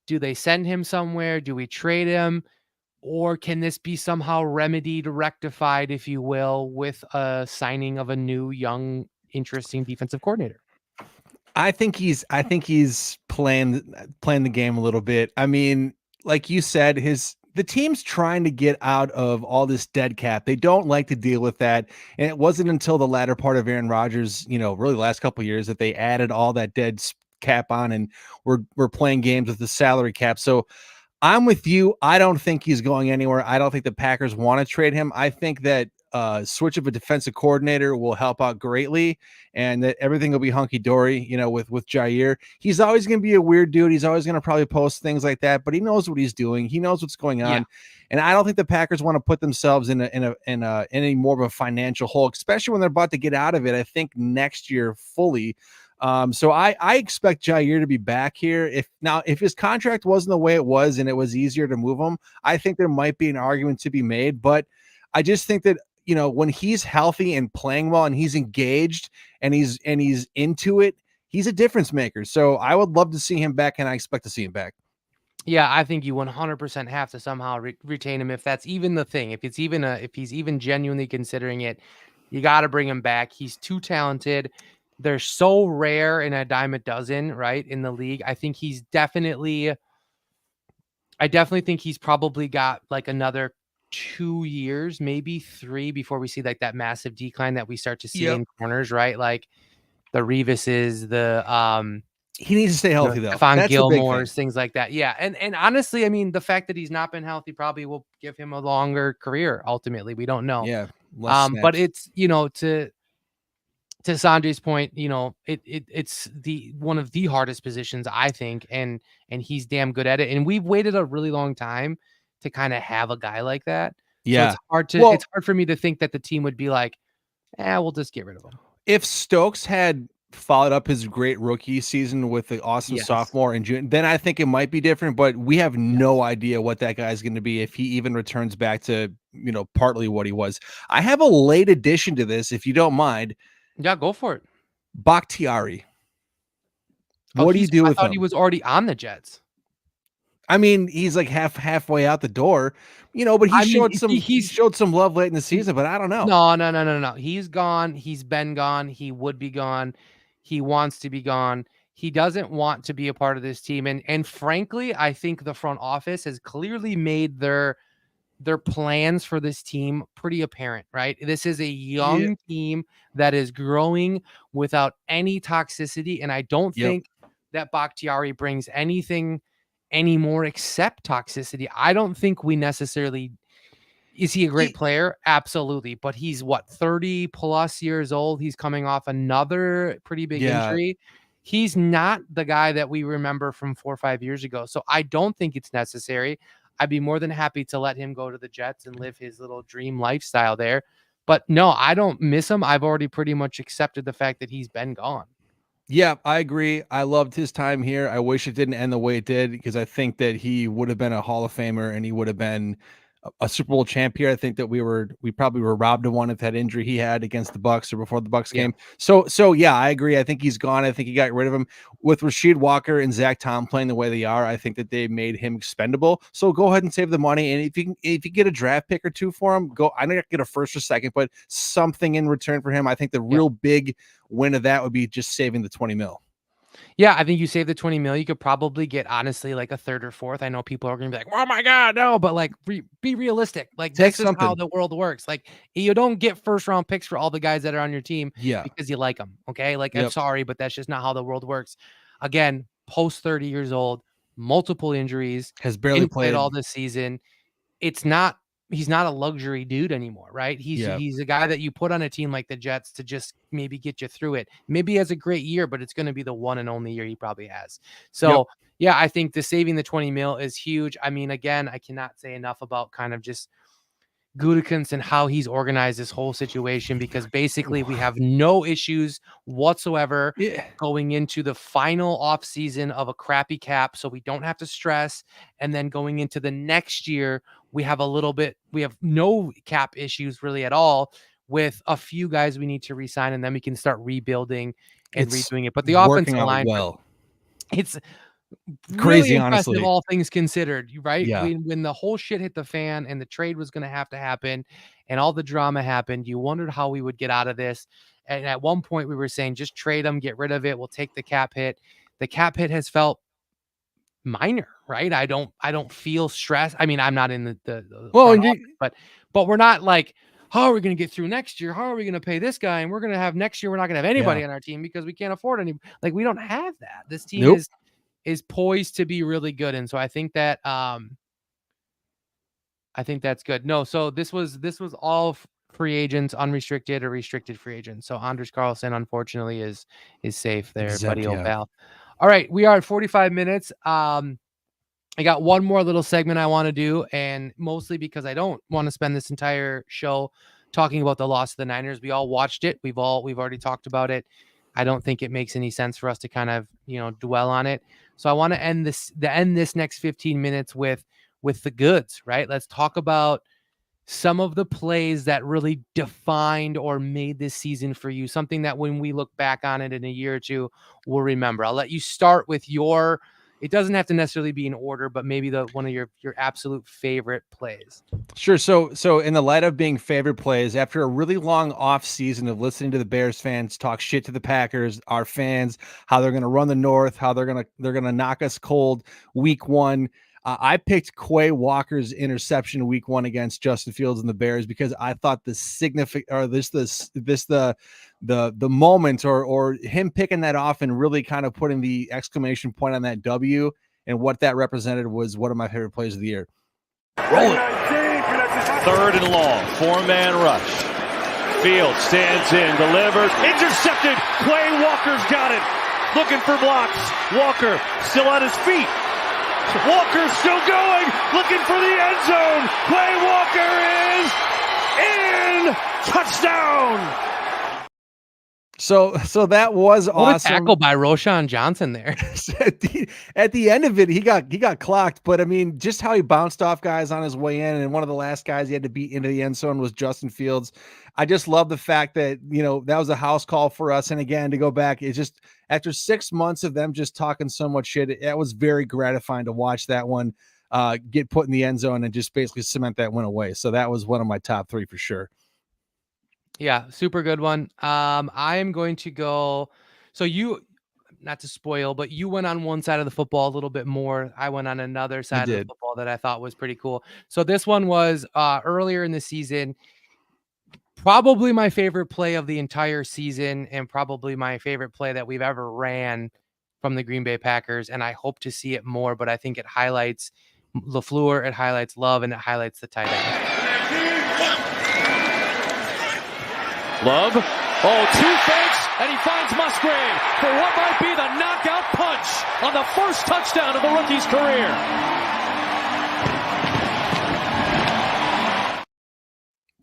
Do they send him somewhere? Do we trade him? Or can this be somehow remedied, rectified, if you will, with a signing of a new, young, interesting defensive coordinator? I think he's playing the game a little bit. I mean, like you said, the team's trying to get out of all this dead cap. They don't like to deal with that. And it wasn't until the latter part of Aaron Rodgers, really the last couple of years that they added all that dead cap on and we're playing games with the salary cap. So I'm with you. I don't think he's going anywhere. I don't think the Packers want to trade him. I think that switch of a defensive coordinator will help out greatly and that everything will be hunky-dory, with Jair. He's always going to be a weird dude. He's always going to probably post things like that, but he knows what he's doing. He knows what's going on. Yeah. And I don't think the Packers want to put themselves in any more of a financial hole, especially when they're about to get out of it, I think next year fully. So I expect Jair to be back here. If his contract wasn't the way it was and it was easier to move him, I think there might be an argument to be made, but I just think that, when he's healthy and playing well and he's engaged and he's into it, he's a difference maker. So I would love to see him back, and I expect to see him back. Yeah, I think you 100% have to somehow retain him if that's even the thing. If he's even genuinely considering it, you got to bring him back. He's too talented. They're so rare in a dime a dozen, right, in the league. I definitely think he's probably got like another 2 years, maybe 3 before we see like that massive decline that we start to see in corners, right? Like the Revises, He needs to stay healthy, though. Stephon That's the big thing. Gilmore's, things like that. Yeah. And honestly, I mean, the fact that he's not been healthy probably will give him a longer career. Ultimately, we don't know. Yeah. But it's, to Sanjay's point, it's one of the hardest positions, I think, and he's damn good at it. And we've waited a really long time to kind of have a guy like that. Yeah. So it's hard for me to think that the team would be like, we'll just get rid of him. If Stokes had followed up his great rookie season with the awesome sophomore in June, then I think it might be different, but we have no idea what that guy's going to be if he even returns back to, partly what he was. I have a late addition to this, if you don't mind. Yeah, go for it. Bakhtiari. What do you do with him? I thought he was already on the Jets. I mean, he's like halfway out the door, but he showed some love late in the season, but I don't know. No. He's gone. He's been gone. He would be gone. He wants to be gone. He doesn't want to be a part of this team. And frankly, I think the front office has clearly made their plans for this team pretty apparent, right? This is a young team that is growing without any toxicity. And I don't think that Bakhtiari brings anything anymore except toxicity. I don't think we necessarily is he a great player? Absolutely. But he's 30 plus years old. He's coming off another pretty big injury. He's not the guy that we remember from 4 or 5 years ago. So I don't think it's necessary. I'd be more than happy to let him go to the Jets and live his little dream lifestyle there. But no, I don't miss him. I've already pretty much accepted the fact that he's been gone. Yeah, I agree. I loved his time here. I wish it didn't end the way it did, because I think that he would have been a Hall of Famer and he would have been a Super Bowl champ here. I think that we probably were robbed of one if that injury he had against the Bucs or before the Bucs game. So yeah, I agree. I think he's gone. I think he got rid of him. With Rasheed Walker and Zach Tom playing the way they are, I think that they made him expendable. So go ahead and save the money. And if you get a draft pick or two for him, I know you get a first or second, but something in return for him. I think the real big win of that would be just saving the 20 mil. Yeah, I think you save the 20 mil. You could probably get, honestly, like a third or fourth. I know people are going to be like, oh my God, no, but like be realistic. Like this is how the world works. Like you don't get first round picks for all the guys that are on your team because you like them. Okay. Like I'm sorry, but that's just not how the world works. Again, post 30 years old, multiple injuries, has barely played all this season. He's not a luxury dude anymore, right? He's a guy that you put on a team like the Jets to just maybe get you through it. Maybe he has a great year, but it's going to be the one and only year he probably has. So yeah, I think the saving the 20 mil is huge. I mean, again, I cannot say enough about kind of just Gutekunst and how he's organized this whole situation, because basically we have no issues whatsoever going into the final off season of a crappy cap. So we don't have to stress. And then going into the next year, we have no cap issues really at all, with a few guys we need to re-sign, and then we can start rebuilding and redoing it. But the offensive line, it's crazy, really honestly, all things considered, right? When the whole shit hit the fan and the trade was going to have to happen and all the drama happened, you wondered how we would get out of this. And at one point we were saying, just trade them, get rid of it. We'll take the cap hit. The cap hit has felt minor, right? I don't feel stressed. I mean, I'm not in the office, but we're not like, how are we going to get through next year? How are we going to pay this guy? And we're going to have next year, we're not going to have anybody on our team because we can't afford any. Like, we don't have that. This team is poised to be really good. And so I think that that's good. No, so this was all free agents, unrestricted or restricted free agents. So Anders Carlson, unfortunately, is safe there, buddy, old pal. All right, we are at 45 minutes. I got one more little segment I want to do, and mostly because I don't want to spend this entire show talking about the loss of the Niners. We all watched it. We've already talked about it. I don't think it makes any sense for us to kind of, dwell on it. So I want to end this next 15 minutes with the goods, right? Let's talk about some of the plays that really defined or made this season for you, something that when we look back on it in a year or two, we'll remember. I'll let you start with your, it doesn't have to necessarily be in order, but maybe one of your absolute favorite plays. Sure. So in the light of being favorite plays, after a really long off season of listening to the Bears fans talk shit to the Packers, our fans, how they're going to run the North, how they're going to knock us cold week one. I picked Quay Walker's interception week one against Justin Fields and the Bears because I thought the moment or him picking that off and really kind of putting the exclamation point on that W and what that represented was one of my favorite plays of the year. Rolling. 3rd and long. 4-man rush. Fields stands in, delivers, intercepted. Quay Walker's got it. Looking for blocks. Walker still on his feet. Walker still going, looking for the end zone. Quay Walker is in. Touchdown. So that was what awesome. A tackle by Roshan Johnson there. at the end of it, he got clocked, but I mean, just how he bounced off guys on his way in, and one of the last guys he had to beat into the end zone was Justin Fields. I just love the fact that, that was a house call for us. And again, to go back, it's just after 6 months of them just talking so much shit, it was very gratifying to watch that one get put in the end zone and just basically cement that win away. So that was one of my top 3 for sure. Yeah, super good one. I am going to go. So you, not to spoil, but you went on one side of the football a little bit more. I went on another side of the football that I thought was pretty cool. So this one was earlier in the season. Probably my favorite play of the entire season, and probably my favorite play that we've ever ran from the Green Bay Packers. And I hope to see it more, but I think it highlights LaFleur, it highlights Love, and it highlights the tight end. Love, 2 fakes, and he finds Musgrave for what might be the knockout punch on the first touchdown of the rookie's career.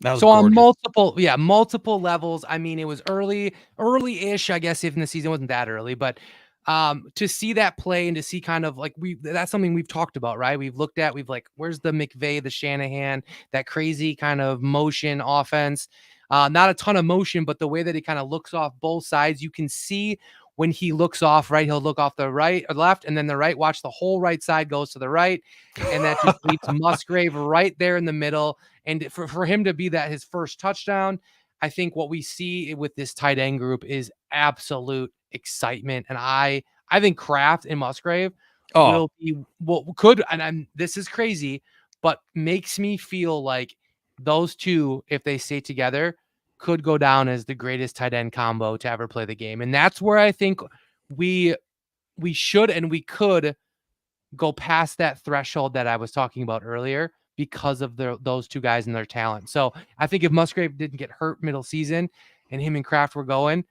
That was so gorgeous. on multiple levels. I mean, it was early-ish, I guess, if in the season wasn't that early, but to see that play and to see kind of like that's something we've talked about, right? We've where's the McVay, the Shanahan, that crazy kind of motion offense. Not a ton of motion, but the way that he kind of looks off both sides, you can see when he looks off, right, he'll look off the right or left, and then the right, watch the whole right side goes to the right. And that just leaves Musgrave right there in the middle. And for him to be his first touchdown, I think what we see with this tight end group is absolute excitement. And I think Kraft and Musgrave will be this is crazy, but makes me feel like those two, if they stay together, could go down as the greatest tight end combo to ever play the game. And that's where I think we should and we could go past that threshold that I was talking about earlier because of those two guys and their talent. So I think if Musgrave didn't get hurt middle season and him and Kraft were going,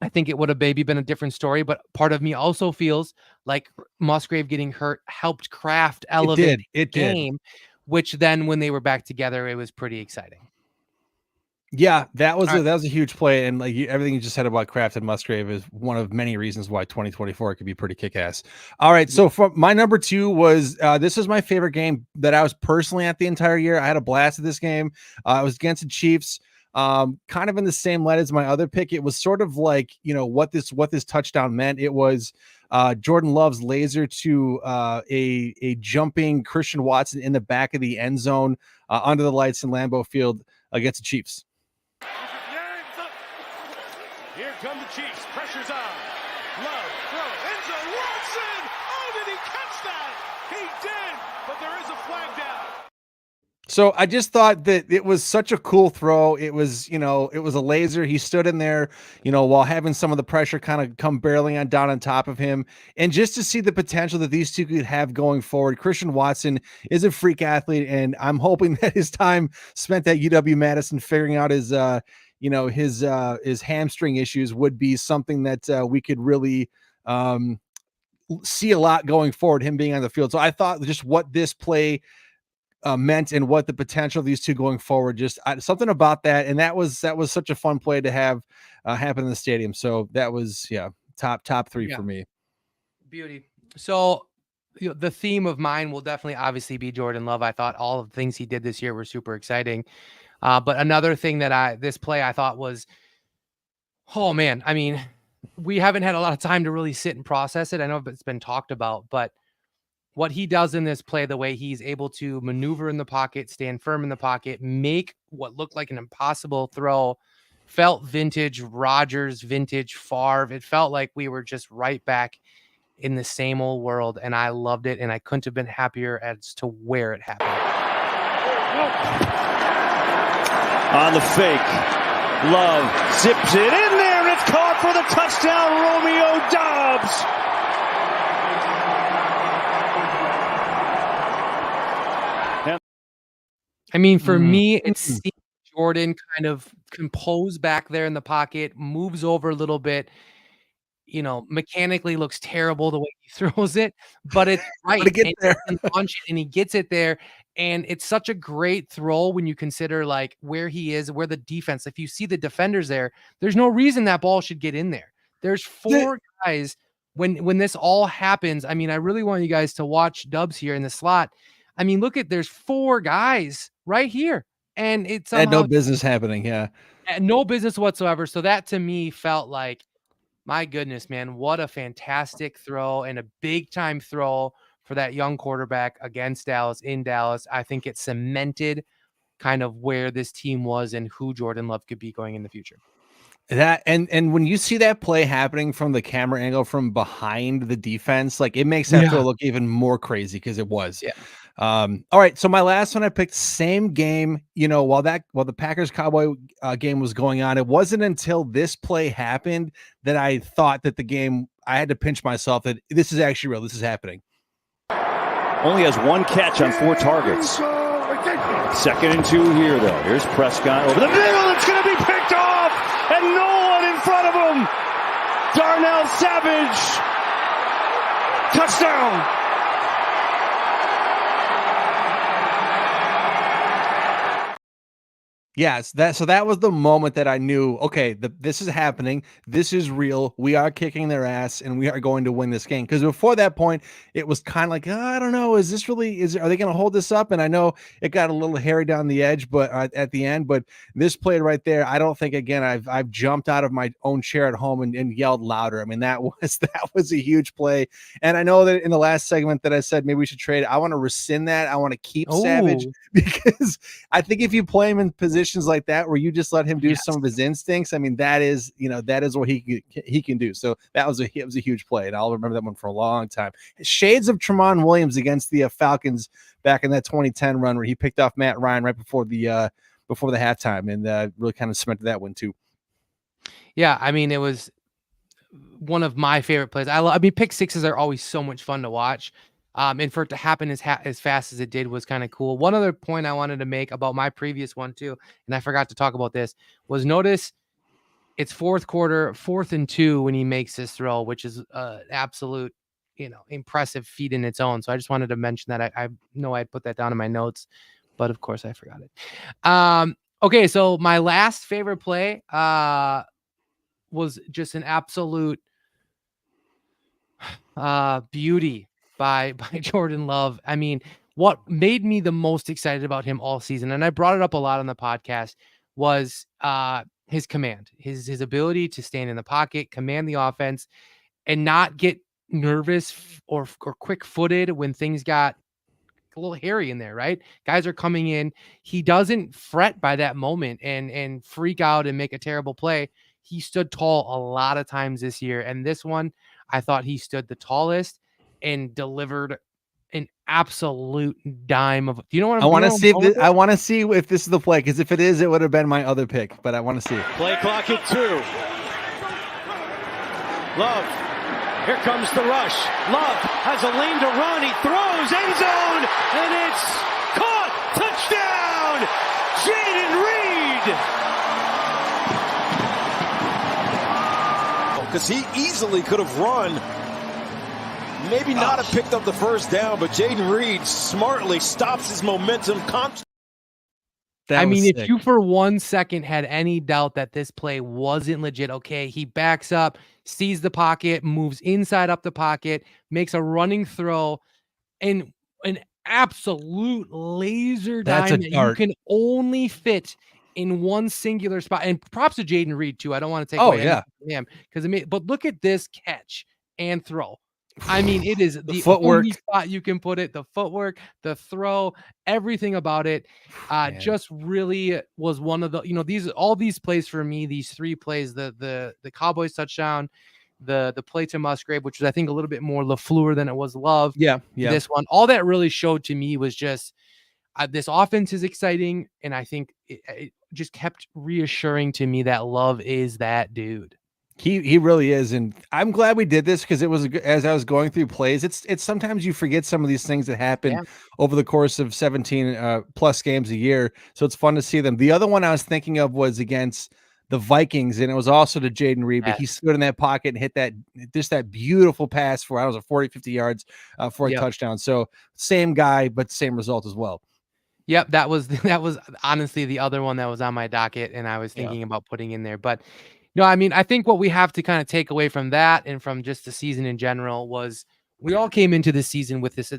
I think it would have maybe been a different story. But part of me also feels like Musgrave getting hurt helped Kraft elevate the game, which then when they were back together, it was pretty exciting. Yeah, that was a huge play, and like everything you just said about Kraft and Musgrave is one of many reasons why 2024 could be pretty kick-ass. All right, so for my number 2 was this was my favorite game that I was personally at the entire year. I had a blast at this game. It was against the Chiefs. Kind of in the same light as my other pick. It was sort of like what this touchdown meant. It was Jordan Love's laser to a jumping Christian Watson in the back of the end zone under the lights in Lambeau Field against the Chiefs. Here come the Chiefs. Pressure's on. Love, throw, end zone, Watson! Oh, did he catch that? He did, but there is a flag down. So I just thought that it was such a cool throw. It was, it was a laser. He stood in there, while having some of the pressure kind of come barreling down on top of him. And just to see the potential that these two could have going forward. Christian Watson is a freak athlete, and I'm hoping that his time spent at UW-Madison figuring out his hamstring issues would be something that we could really see a lot going forward, him being on the field. So I thought just what this play meant and what the potential of these two going forward, just something about that. And that was such a fun play to have happen in the stadium. So that was top 3 for me. Beauty. So the theme of mine will definitely obviously be Jordan Love. I thought all of the things he did this year were super exciting. But another thing that this play I thought was, oh man, I mean, we haven't had a lot of time to really sit and process it. I know it's been talked about, but what he does in this play, the way he's able to maneuver in the pocket, stand firm in the pocket, make what looked like an impossible throw, felt vintage Rodgers, vintage Favre. It felt like we were just right back in the same old world, and I loved it, and I couldn't have been happier as to where it happened. On the fake, Love zips it in there, and it's caught for the touchdown, Romeo Doubs. I mean, for me, it's seeing Jordan kind of compose back there in the pocket, moves over a little bit, mechanically looks terrible the way he throws it, but it's right. To get And there. he can launch it, and he gets it there. And it's such a great throw when you consider like where he is, where the defense, if you see the defenders there, there's no reason that ball should get in there. There's 4 guys when this all happens. I mean, I really want you guys to watch Dubs here in the slot. I mean, there's 4 guys right here, and it's Had no business happening. Yeah. no business whatsoever. So that to me felt like, my goodness, man, what a fantastic throw and a big time throw for that young quarterback against Dallas in Dallas. I think it cemented kind of where this team was and who Jordan Love could be going in the future. That and when you see that play happening from the camera angle from behind the defense, like it makes that throw look even more crazy because it was. Yeah. All right. So my last one I picked, same game, while the Packers Cowboy game was going on, it wasn't until this play happened that I thought that the game, I had to pinch myself that this is actually real. This is happening. Only has 1 catch on 4 targets. 2nd and 2 here, though. Here's Prescott over the middle. It's going to be picked off, and no one in front of him. Darnell Savage. Touchdown. Yes, that was the moment that I knew, okay, this is happening. This is real. We are kicking their ass and we are going to win this game. Because before that point, it was kind of like, I don't know, are they going to hold this up? And I know it got a little hairy down the edge, but at the end, but this play right there, I don't think, again, I've jumped out of my own chair at home and yelled louder. I mean, that was a huge play. And I know that in the last segment that I said maybe we should trade, I want to rescind that. I want to keep Savage, because I think if you play him in position like that where you just let him do some of his instincts, I mean, that is what he can do. So it was a huge play, and I'll remember that one for a long time. Shades of Tramon Williams against the Falcons back in that 2010 run where he picked off Matt Ryan right before the halftime, and really kind of cemented that one too. Yeah, I mean, it was one of my favorite plays. I mean, pick sixes are always so much fun to watch. And for it to happen as fast as it did was kind of cool. One other point I wanted to make about my previous one too, and I forgot to talk about this, was notice it's 4th quarter, 4th and 2 when he makes this throw, which is absolute, impressive feat in its own. So I just wanted to mention that. I know I'd put that down in my notes, but of course I forgot it. Okay, so my last favorite play was just an absolute beauty by Jordan Love. I mean, what made me the most excited about him all season, and I brought it up a lot on the podcast, was his command, his ability to stand in the pocket, command the offense, and not get nervous or quick-footed when things got a little hairy in there, right? Guys are coming in. He doesn't fret by that moment and freak out and make a terrible play. He stood tall a lot of times this year, and this one, I thought he stood the tallest and delivered an absolute dime of. Do you know what I want to see? I want to see if this is the play, because if it is, it would have been my other pick. But I want to see. Play clock at 2. Love. Here comes the rush. Love has a lane to run. He throws end zone, and it's caught. Touchdown, Jaden Reed. Because he easily could have run. Maybe not have picked up the first down, but Jaden Reed smartly stops his momentum. I mean, if you for 1 second had any doubt that this play wasn't legit, okay, he backs up, sees the pocket, moves inside up the pocket, makes a running throw, and an absolute laser That's a dime that you dart. can only fit in one singular spot. And props to Jaden Reed too. I don't want to take Oh, away yeah. anything from him because but look at this catch and throw. I mean, it is the footwork. only spot you can put it, the footwork, the throw, everything about it. Man. Just really was one of the, all these plays for me, these 3 plays, the Cowboys touchdown, the play to Musgrave, which was I think a little bit more LaFleur than it was Love. Yeah. This one, all that really showed to me was just this offense is exciting, and I think it just kept reassuring to me that Love is that dude. He really is, and I'm glad we did this because it was as I was going through plays. It's sometimes you forget some of these things that happen over the course of 17 plus games a year. So it's fun to see them. The other one I was thinking of was against the Vikings, and it was also to Jaden Reed, but he stood in that pocket and hit that beautiful pass for, I don't know, 40, 50 yards for a touchdown. So same guy, but same result as well. Yep, that was honestly the other one that was on my docket, and I was thinking about putting in there. But no, I mean, I think what we have to kind of take away from that and from just the season in general was we all came into this season with this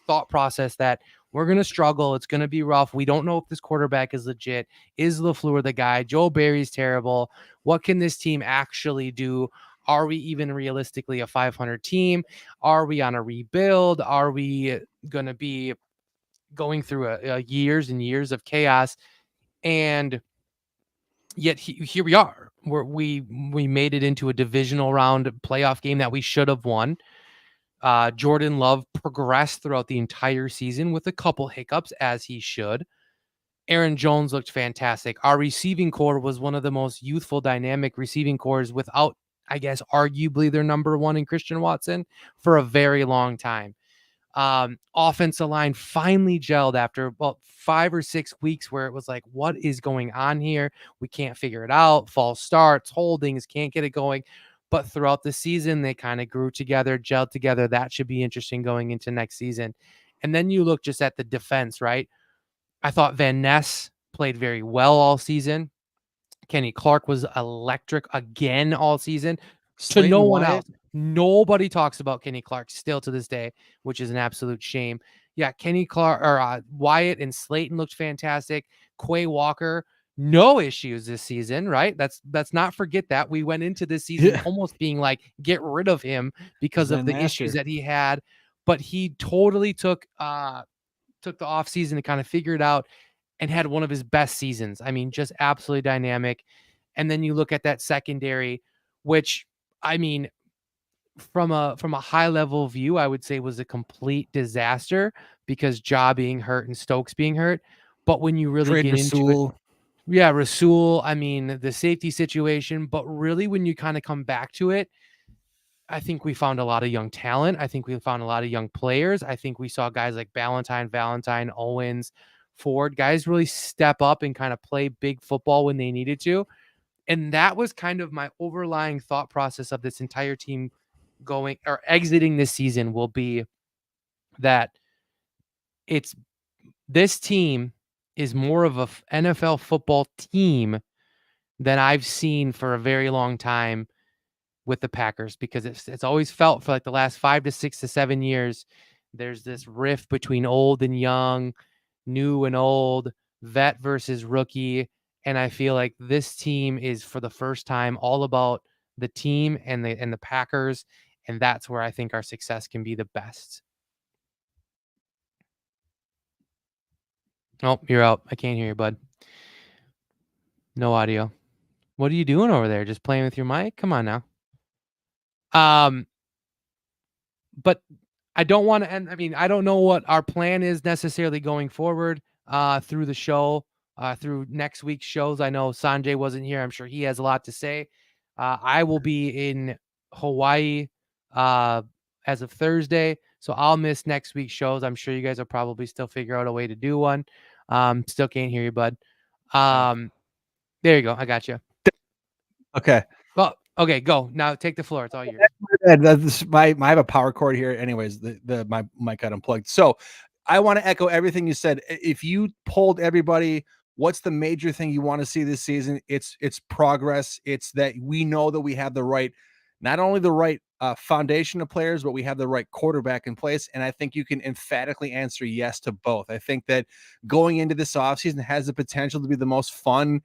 thought process that we're going to struggle. It's going to be rough. We don't know if this quarterback is legit. Is LaFleur the guy? Joe Barry's terrible. What can this team actually do? Are we even realistically a 500 team? Are we on a rebuild? Are we going to be going through a years and years of chaos? And yet here we are, where we made it into a divisional round playoff game that we should have won. Jordan Love progressed throughout the entire season with a couple hiccups, as he should. Aaron Jones looked fantastic. Our receiving core was one of the most youthful, dynamic receiving cores without, I guess, arguably their number one in Christian Watson for a very long time. Offensive line finally gelled after about 5 or 6 weeks where it was like, what is going on here? We can't figure it out. False starts, holdings, can't get it going. But throughout the season, they kind of grew together, gelled together. That should be interesting going into next season. And then you look just at the defense, right? I thought Van Ness played very well all season. Kenny Clark was electric again all season. To no one else. Nobody talks about Kenny Clark still to this day, which is an absolute shame. Yeah, Kenny Clark or Wyatt and Slayton looked fantastic. Quay Walker, no issues this season, right? Let's not forget that. We went into this season almost being like, get rid of him because of the issues that he had. But he totally took the offseason to kind of figure it out and had one of his best seasons. I mean, just absolutely dynamic. And then you look at that secondary, which, I mean, from a high level view, I would say was a complete disaster because Ja being hurt and Stokes being hurt. But when you really get into it, Rasul, I mean, the safety situation, but really when you kind of come back to it, I think we found a lot of young talent. I think we found a lot of young players. I think we saw guys like Valentine, Owens, Ford, guys really step up and kind of play big football when they needed to. And that was kind of my overlying thought process of this entire team going or exiting this season will be that this team is more of a NFL football team than I've seen for a very long time with the Packers, because it's always felt for like the last 5 to 6 to 7 years, there's this rift between old and young, new and old, vet versus rookie. And I feel like this team is for the first time all about the team and the Packers. And that's where I think our success can be the best. Oh, you're out. I can't hear you, bud. No audio. What are you doing over there? Just playing with your mic? Come on now. But I don't want to end. I mean, I don't know what our plan is necessarily going forward through the show, through next week's shows. I know Sanjay wasn't here. I'm sure he has a lot to say. I will be in Hawaii as of Thursday, so I'll miss next week's shows. I'm sure you guys will probably still figure out a way to do one. Still can't hear you, bud. There you go. I got you. Okay. Well, okay, go now. Take the floor. It's all yours. I have a power cord here. Anyways, my mic got unplugged. So I want to echo everything you said. If you polled everybody, what's the major thing you want to see this season? It's progress. It's that we know that we have the right, not only the right foundation of players, but we have the right quarterback in place. And I think you can emphatically answer yes to both. I think that going into this offseason has the potential to be the most fun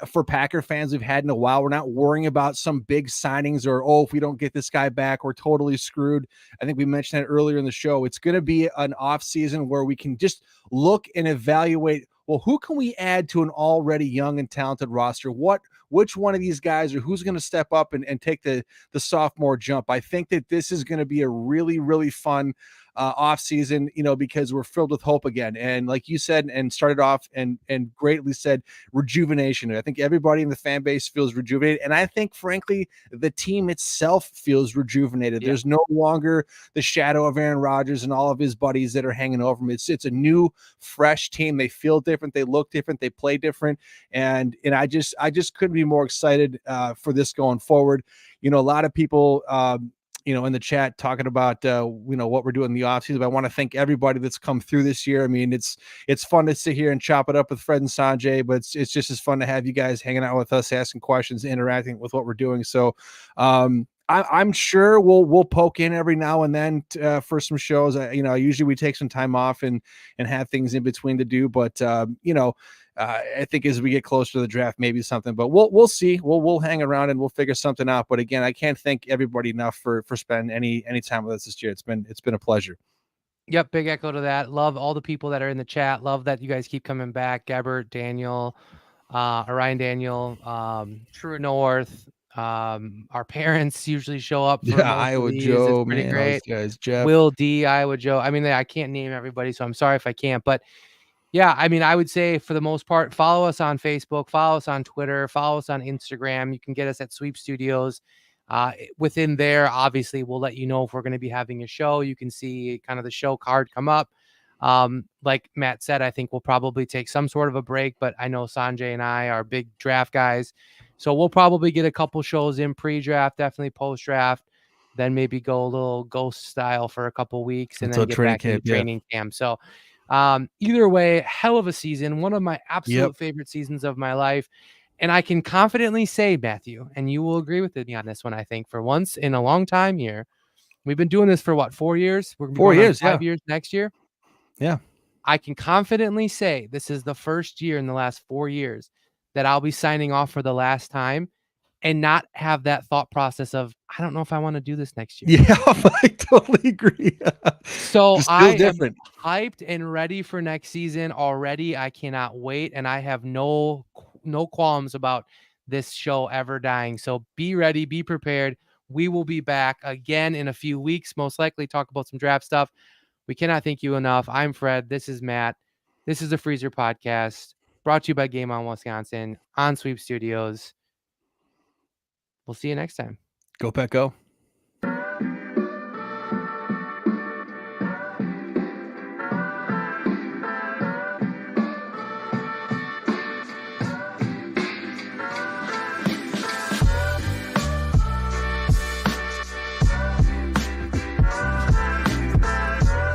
for Packer fans we've had in a while. We're not worrying about some big signings or, oh, if we don't get this guy back, we're totally screwed. I think we mentioned that earlier in the show. It's going to be an off season where we can just look and evaluate, well, who can we add to an already young and talented roster? Which one of these guys, or who's going to step up and take the sophomore jump? I think that this is going to be a really, really fun off season, because we're filled with hope again. And like you said, and started off and greatly said, rejuvenation. I think everybody in the fan base feels rejuvenated. And I think, frankly, the team itself feels rejuvenated. Yeah. There's no longer the shadow of Aaron Rodgers and all of his buddies that are hanging over him. It's a new, fresh team. They feel different. They look different. They play different. And I just couldn't be more excited for this going forward. A lot of people, in the chat talking about, what we're doing in the offseason. But I want to thank everybody that's come through this year. I mean, it's fun to sit here and chop it up with Fred and Sanjay, but it's just as fun to have you guys hanging out with us, asking questions, interacting with what we're doing. So I'm sure we'll poke in every now and then for some shows. Usually we take some time off and have things in between to do, but I think as we get closer to the draft, maybe something, but we'll see. We'll hang around and we'll figure something out. But again, I can't thank everybody enough for spending any time with us this year. It's been a pleasure. Yep, big echo to that. Love all the people that are in the chat. Love that you guys keep coming back. Gabbert, Daniel, Orion Daniel, True North. Our parents usually show up for Iowa Joe, it's pretty man, great. Those guys, Jeff, Will D, Iowa Joe. I mean, I can't name everybody, so I'm sorry if I can't, but yeah, I mean, I would say for the most part, follow us on Facebook, follow us on Twitter, follow us on Instagram. You can get us at Sweep Studios. Within there, obviously, we'll let you know if we're going to be having a show. You can see kind of the show card come up. Like Matt said, I think we'll probably take some sort of a break, but I know Sanjay and I are big draft guys. So we'll probably get a couple shows in pre-draft, definitely post-draft, then maybe go a little ghost style for a couple weeks and then get back into training camp. So either way, hell of a season, one of my absolute favorite seasons of my life. And I can confidently say, Matthew, and you will agree with me on this one, I think, for once in a long time here, we've been doing this for what, 4 years? We're going to be 4 years, 5 years next year. Yeah. I can confidently say this is the first year in the last 4 years that I'll be signing off for the last time and not have that thought process of, I don't know if I want to do this next year. Yeah, I totally agree. So I am hyped and ready for next season already. I cannot wait. And I have no qualms about this show ever dying. So be ready, be prepared. We will be back again in a few weeks, most likely talk about some draft stuff. We cannot thank you enough. I'm Fred. This is Matt. This is the Freezer Podcast, brought to you by Game On Wisconsin on Sweep Studios. We'll see you next time. Go Pack Go.